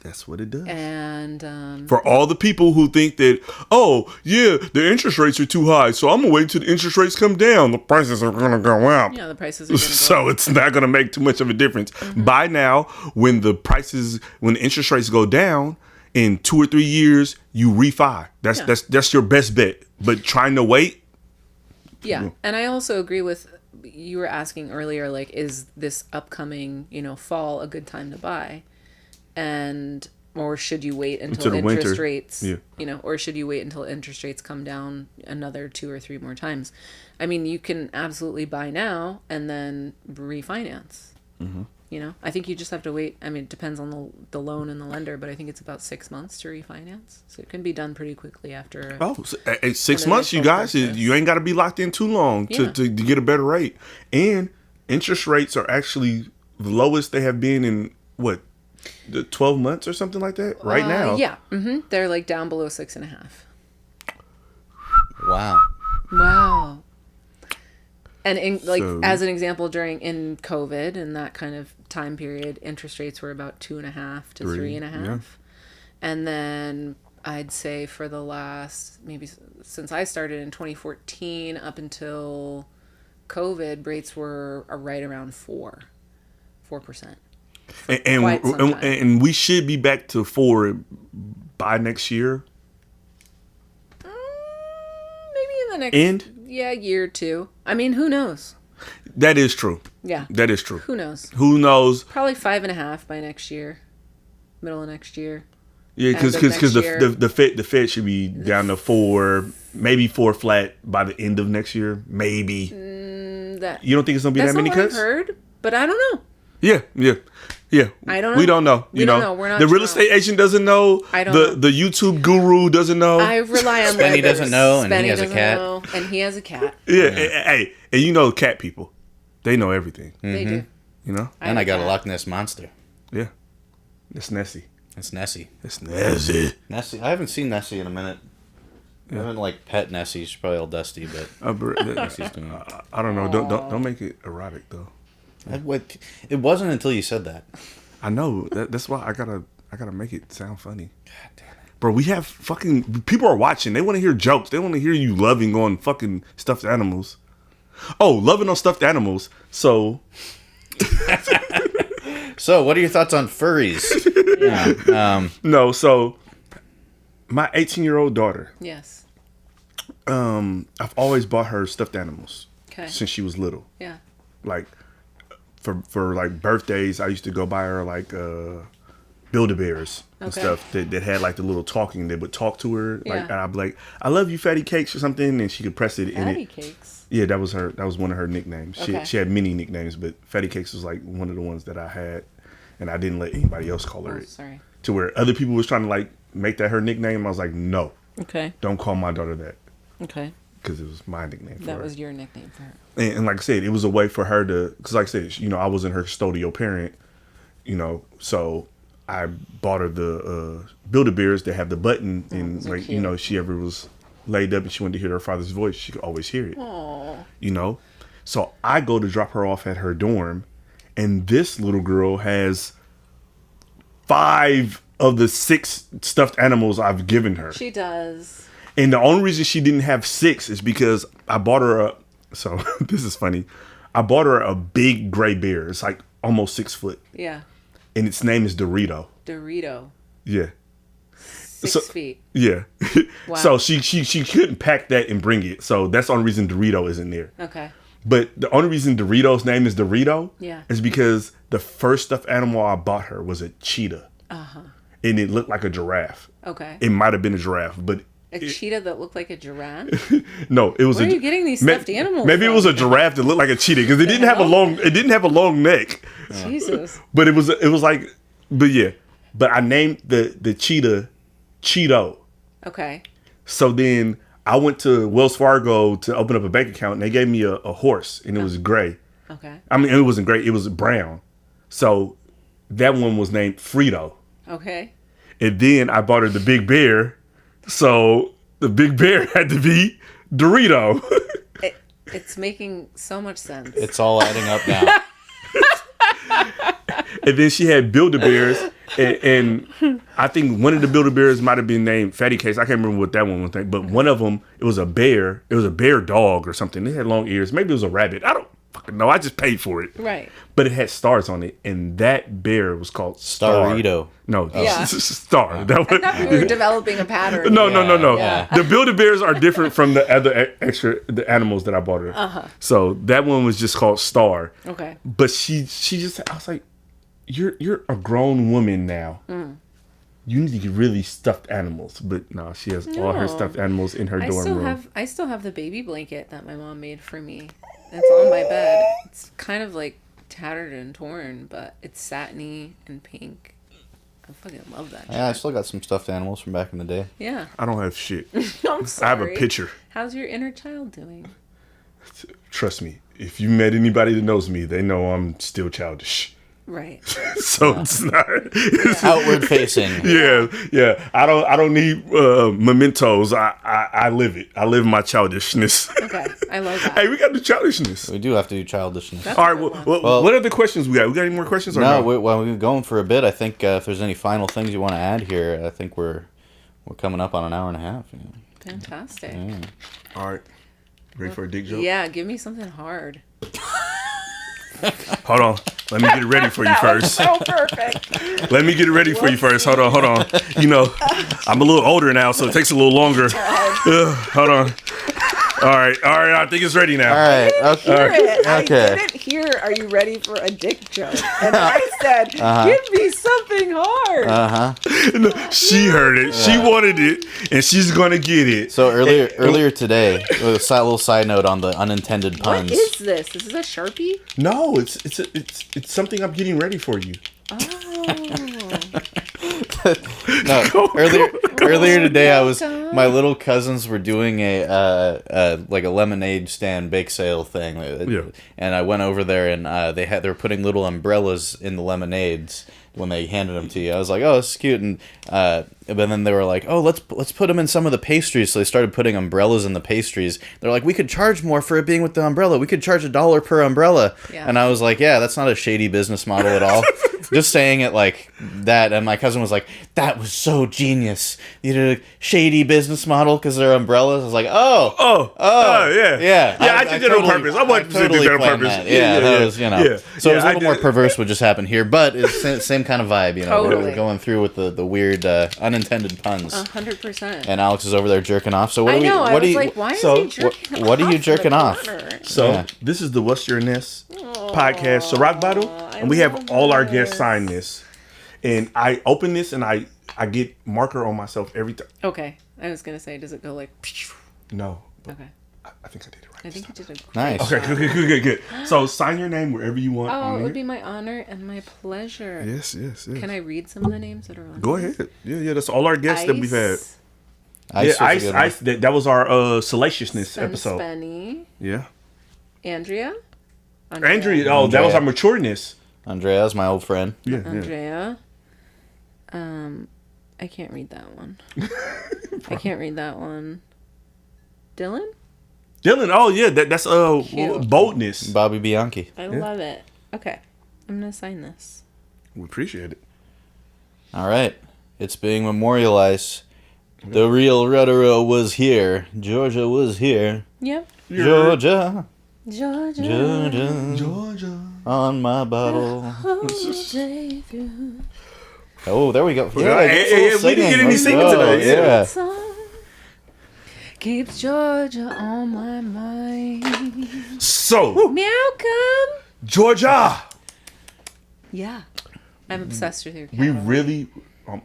That's what it does. And For all the people who think that, oh yeah, the interest rates are too high, so I'm gonna wait till the interest rates come down. The prices are gonna go up. yeah, the prices are going to go So it's not gonna make too much of a difference. By now, when the interest rates go down in 2 or 3 years, you refi. That's your best bet. But trying to wait, Yeah, and I also agree with you were asking earlier, like, is this upcoming, fall a good time to buy, or should you wait until the interest winter. rates, Yeah. or should you wait until interest rates come down another 2 or 3 more times? I mean, you can absolutely buy now and then refinance. I think you just have to wait. I mean, it depends on the loan and the lender, but I think it's about 6 months to refinance. So it can be done pretty quickly after. at 6 An months, you initial guys, purchase. you ain't got to be locked in too long Yeah. to get a better rate. And interest rates are actually the lowest they have been in the 12 months or something like that right now. Yeah. They're like down below 6.5. Wow. Wow. And So- as an example, in COVID and that kind of time period, interest rates were about 2.5 to 3.5. yeah. And then I'd say for the last, maybe since I started in 2014 up until COVID, rates were right around 4%. quite some time. And we should be back to 4 by next year. Maybe in the next year or two. I mean, who knows? That is true. Yeah. That is true. Who knows? Who knows? Probably 5.5 by next year. Middle of next year. Yeah, because End of next year. the Fed should be down to 4, maybe 4 flat by the end of next year. Maybe. That You don't think it's gonna be That's that many not what cuts? I've heard, but I don't know. Yeah. I don't know. We don't know. We don't know. We're not the real sure. estate agent doesn't know. I don't the know. the YouTube guru doesn't know. I rely on Spenny lenders. doesn't know, and he Spenny has a doesn't cat. know, and he has a cat. yeah. Hey, and you know cat people, they know everything. They do. You know. And I got a cat. Loch Ness monster. Yeah. It's Nessie. It's Nessie. It's Nessie. Nessie. I haven't seen Nessie in a minute. I haven't like pet Nessie. She's probably all dusty, but Nessie's doing it. I don't know. Don't make it erotic though. It wasn't until you said that. I know. That's why I gotta make it sound funny. God damn it, bro. We have fucking people are watching. They want to hear jokes. They want to hear you loving on fucking stuffed animals. Oh, loving on stuffed animals. So. So, what are your thoughts on furries? No. So, my 18-year-old daughter. Yes. I've always bought her stuffed animals. Okay. Since she was little. Yeah. Like. For like birthdays, I used to go buy her like Build-A-Bears and stuff that had like the little talking. They would talk to her, like, and I'd be like, "I love you, Fatty Cakes" or something, and she could press it in it. Fatty Cakes. Yeah, that was her. That was one of her nicknames. Okay. She had many nicknames, but Fatty Cakes was like one of the ones that I had, and I didn't let anybody else call her it. Sorry. To where other people was trying to like make that her nickname. I was like, no, Okay. don't call my daughter that, Okay. because it was my nickname. For That her. was your nickname for her. And like I said, it was a way for her to, because like I said, you know, I wasn't her custodial parent, you know, so I bought her the Build-A-Bears that have the button, and so like, cute. you know, she ever was laid up and she wanted to hear her father's voice, she could always hear it, you know. So I go to drop her off at her dorm, and this little girl has 5 of the 6 stuffed animals I've given her. She does. And the only reason she didn't have 6 is because I bought her so this is funny. I bought her a big gray bear. It's like almost 6 foot. Yeah. And its name is Dorito. Dorito. Yeah. 6 feet. Yeah. Wow. So she couldn't pack that and bring it. So that's the only reason Dorito isn't there. Okay. But the only reason Dorito's name is Dorito is because the first stuffed animal I bought her was a cheetah. Uh-huh. And it looked like a giraffe. Okay. It might have been a giraffe, but A cheetah that looked like a giraffe? no, it was. Where are you getting these stuffed animals Maybe from? it was a giraffe that looked like a cheetah because it didn't have a long. It didn't have a long neck. Jesus. But it was like, but yeah. But I named the cheetah Cheeto. Okay. So then I went to Wells Fargo to open up a bank account, and they gave me a horse, and it was gray. Okay. I mean, it wasn't gray; it was brown. So that one was named Frito. Okay. And then I bought her the big bear. So the big bear had to be Dorito. It's making so much sense. It's all adding up now. And then she had Build-A-Bears, and I think one of the Build-A-Bears might have been named Fatty Case. I can't remember what that one was named, but one of them, it was a bear. It was a bear dog or something. It had long ears. Maybe it was a rabbit. I don't fucking know. I just paid for it. Right. But it had stars on it, and that bear was called Star. Starito. No, Yeah. Star. That I one. thought we were developing a pattern. No. Yeah. The Build-A-Bears are different from the other the animals that I bought her. Uh-huh. So that one was just called Star. Okay. But she just, I was like, you're a grown woman now. You need to get really stuffed animals. But no, she has all her No. stuffed animals in her dorm room. I still have the baby blanket that my mom made for me. It's on my bed. It's kind of like tattered and torn, but it's satiny and pink. I fucking love that. Yeah, I shit. still got some stuffed animals from back in the day. Yeah. I don't have shit. I'm I sorry. have a picture. How's your inner child doing? Trust me. If you met anybody that knows me, they know I'm still childish. Right. So it's not. Outward facing. Yeah. I don't need mementos. I live it. I live my childishness. Okay. I love that. Hey, we got the childishness. We do have to do childishness. That's All a right. good Well, one. what other questions we got? We got any more questions or No, no? we've been going for a bit. I think if there's any final things you want to add here, I think we're coming up on an hour and a half. Yeah. Fantastic. All right. Ready for a dick joke? Yeah, give me something hard. Hold on. Let me get it ready for you first. So perfect. Let me get it ready for you first. Hold on. You know, I'm a little older now, so it takes a little longer. Hold on. All right. I think it's ready now. All right. Okay. I Okay. didn't hear, are you ready for a dick joke? And I said, give me something hard. No, she heard it. She wanted it, and she's gonna get it. So earlier today, a little side note on the unintended puns. What is this? This is a Sharpie? No, it's something I'm getting ready for you. No, earlier today, my little cousins were doing a like a lemonade stand bake sale thing, Yeah. and I went over there and they were putting little umbrellas in the lemonades, when they handed them to you. I was like, oh, this is cute. And but then they were like, oh, let's put them in some of the pastries. So they started putting umbrellas in the pastries. They're like, we could charge more for it being with the umbrella. We could charge $1 per umbrella. Yeah. And I was like, yeah, that's not a shady business model at all. Just saying it like that. And my cousin was like, that was so genius. You did a shady business model because they're umbrellas. I was like, yeah. yeah. I did it on purpose. I wasn't did that on planned purpose. that. Yeah, that was, you know. Yeah. So it was a I little more did- perverse what just happened here, but it's the same kind of vibe, you know. Totally. We're going through with the weird unintended puns. 100%. And Alex is over there jerking off. So I know. I what was do you, like, why is so he jerking off? what are you in the jerking off? corner? So Yeah. this is the What's Your Ness podcast, so Rock Bottle, and we have all our guests sign this. And I open this and I get marker on myself every time. Okay. I was going to say, does it go like... No, Okay. I think I did it right. I think you did a great Nice. Okay, good. So sign your name wherever you want. Oh, on it would here. be my honor and my pleasure. Yes. Can I read some of the names that are on Go here? ahead. Yeah. That's all our guests that we've had. Ice was a good one. Ice. That was our salaciousness Sun episode. Spenny. Yeah. Andrea. Andrea. Oh, that was our matureness. Andrea's my old friend. Yeah. Andrea. I can't read that one. I can't read that one. Dylan? Dylan. Oh yeah. That's Cute. boldness. Bobby Bianchi. I love it. Okay. I'm going to sign this. We appreciate it. All right. It's being memorialized. The real Rudder was here. Georgia was here. Yep. Georgia. Georgia. Georgia. On my bottle. Oh, Savior. Oh, there we go. Yeah, get some we didn't get any Let's singing go. today. Yeah. Song keeps Georgia on my mind. So Malcolm. Georgia. Yeah. I'm obsessed with your cat. We really.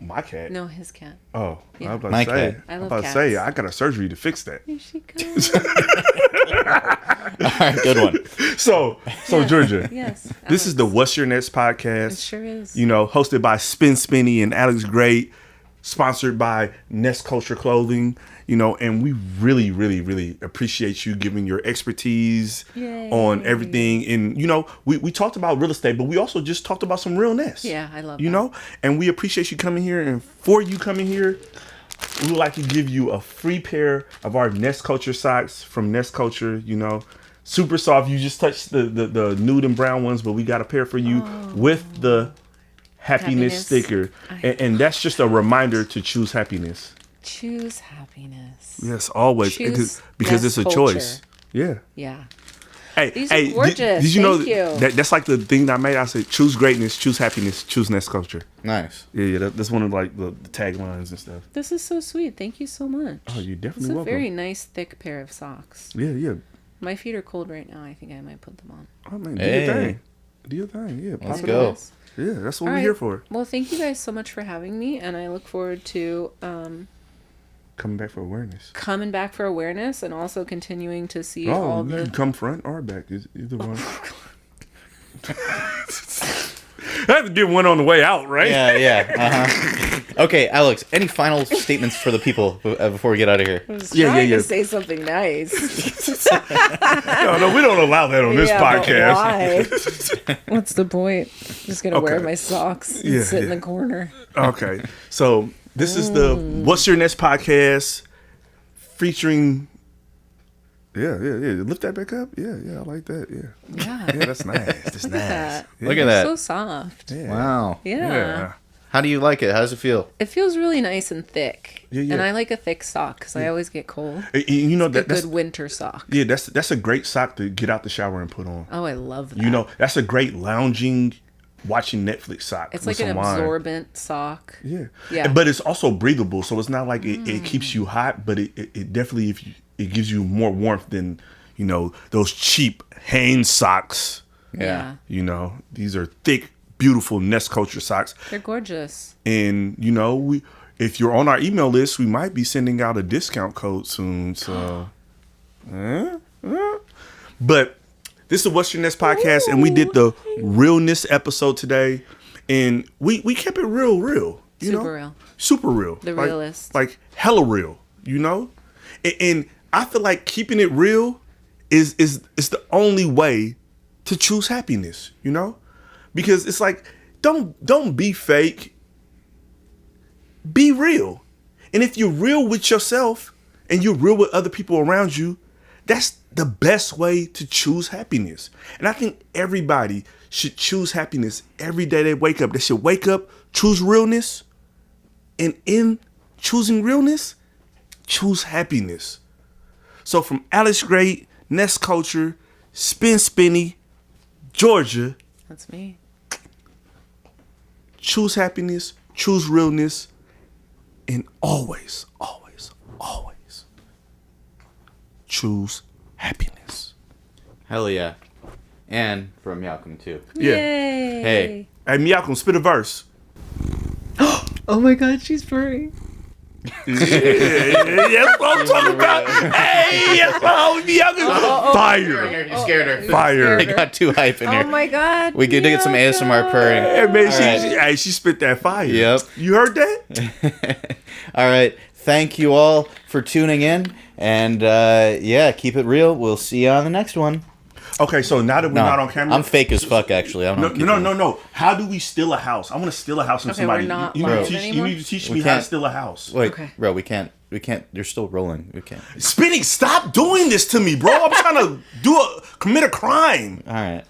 My cat. No, his cat. Oh, Yeah. I was about My to say. cat. I I was love about to say cats. I got a surgery to fix that. Here she comes. All right, good one. So Georgia. Yes. This is the Alex. What's Your Ness It podcast. sure is. You know, hosted by Spin Spinny and Alex Great, sponsored by Ness Culture Clothing. You know, and we really, really, really appreciate you giving your expertise on everything. And you know, we talked about real estate, but we also just talked about some realness. Yeah, I love You that. know, and we appreciate you coming here. And for you coming here, we would like to give you a free pair of our Ness Culture socks from Ness Culture. You know, super soft. You just touched the nude and brown ones, but we got a pair for you with the happiness sticker. And that's just a reminder to choose happiness. Choose happiness. Yes, always. Choose Because Ness it's a culture. choice. Yeah. Yeah. Hey, These are hey, gorgeous. Did you know Thank you. that's like the thing that I made? I said, choose greatness, choose happiness, choose Ness Culture. Nice. Yeah, that's one of like the taglines and stuff. This is so sweet. Thank you so much. Oh, you're It's definitely a welcome. very nice, thick pair of socks. Yeah. My feet are cold right now. I think I might put them on. Oh man, do Hey. your thing. Do your thing. Yeah, Let's pop it go. up. Yeah, that's what All we're right. here for. Well, thank you guys so much for having me, and I look forward to Coming back for awareness. coming back for awareness and also continuing to see all Oh, you the. can come front or back. Either one. I have to get one on the way out, right? Yeah. Okay, Alex. Any final statements for the people before we get out of here? I was Yeah, trying yeah. to say something nice. No, we don't allow that on this Yeah, but podcast. why? What's the point? Just gonna wear Okay. my socks and Yeah, sit in yeah. the corner. Okay, so this is the What's Your Ness podcast featuring. Yeah. Lift that back up. Yeah, I like that. Yeah, Yeah. that's nice. That's Look nice. at that. Look at that. So soft. Yeah. Wow. Yeah. How do you like it? How does it feel? It feels really nice and thick. Yeah. And I like a thick sock because I always get cold. You know A that's good winter sock. yeah, that's a great sock to get out the shower and put on. Oh, I love that. You know, that's a great lounging, watching Netflix sock. it's with like an some wine. absorbent sock. Yeah. Yeah. But it's also breathable, so it's not like it keeps you hot, but it definitely it gives you more warmth than, you know, those cheap Hanes socks. Yeah. You know, these are thick, beautiful Ness Culture socks. They're gorgeous. And, you know, if you're on our email list, we might be sending out a discount code soon. So, but this is What's Your Ness podcast, and we did the RealNESS episode today, and we kept it real, you know? Super real. Super real. The Like- realist. Like hella real, you know? And I feel like keeping it real is the only way to choose happiness, you know? Because it's like don't be fake. Be real. And if you're real with yourself and you're real with other people around you, that's the best way to choose happiness. And I think everybody should choose happiness every day they wake up. They should wake up, choose realness, and in choosing realness, choose happiness. So from Alex Great, Ness Culture, Spinny, Georgia, That's me. choose happiness, choose realness, and always, always, always choose happiness. Hell yeah. And from Malcolm too. Yeah. Yay. Hey. Hey, Malcolm, spit a verse. Oh my God, she's purring. Yeah, that's what I'm talking about. Hey, yes, Malcolm. Fire. You scared her. Fire. I got too hype in here. Oh my God. We get to get some ASMR purring. Hey, man, All right. she spit that fire. Yep. You heard that? All right. Thank you all for tuning in. And yeah, keep it real. We'll see you on the next one. Okay, so now that we're not on camera. I'm fake as fuck, actually. I'm not kidding. No. How do we steal a house? I want to steal a house from Okay, somebody. we're not You live need anymore? to teach We me how to can't. steal a house. Wait, Okay. bro, we can't. You're still rolling. We can't. Spinning, stop doing this to me, bro. I'm trying to commit a crime. All right.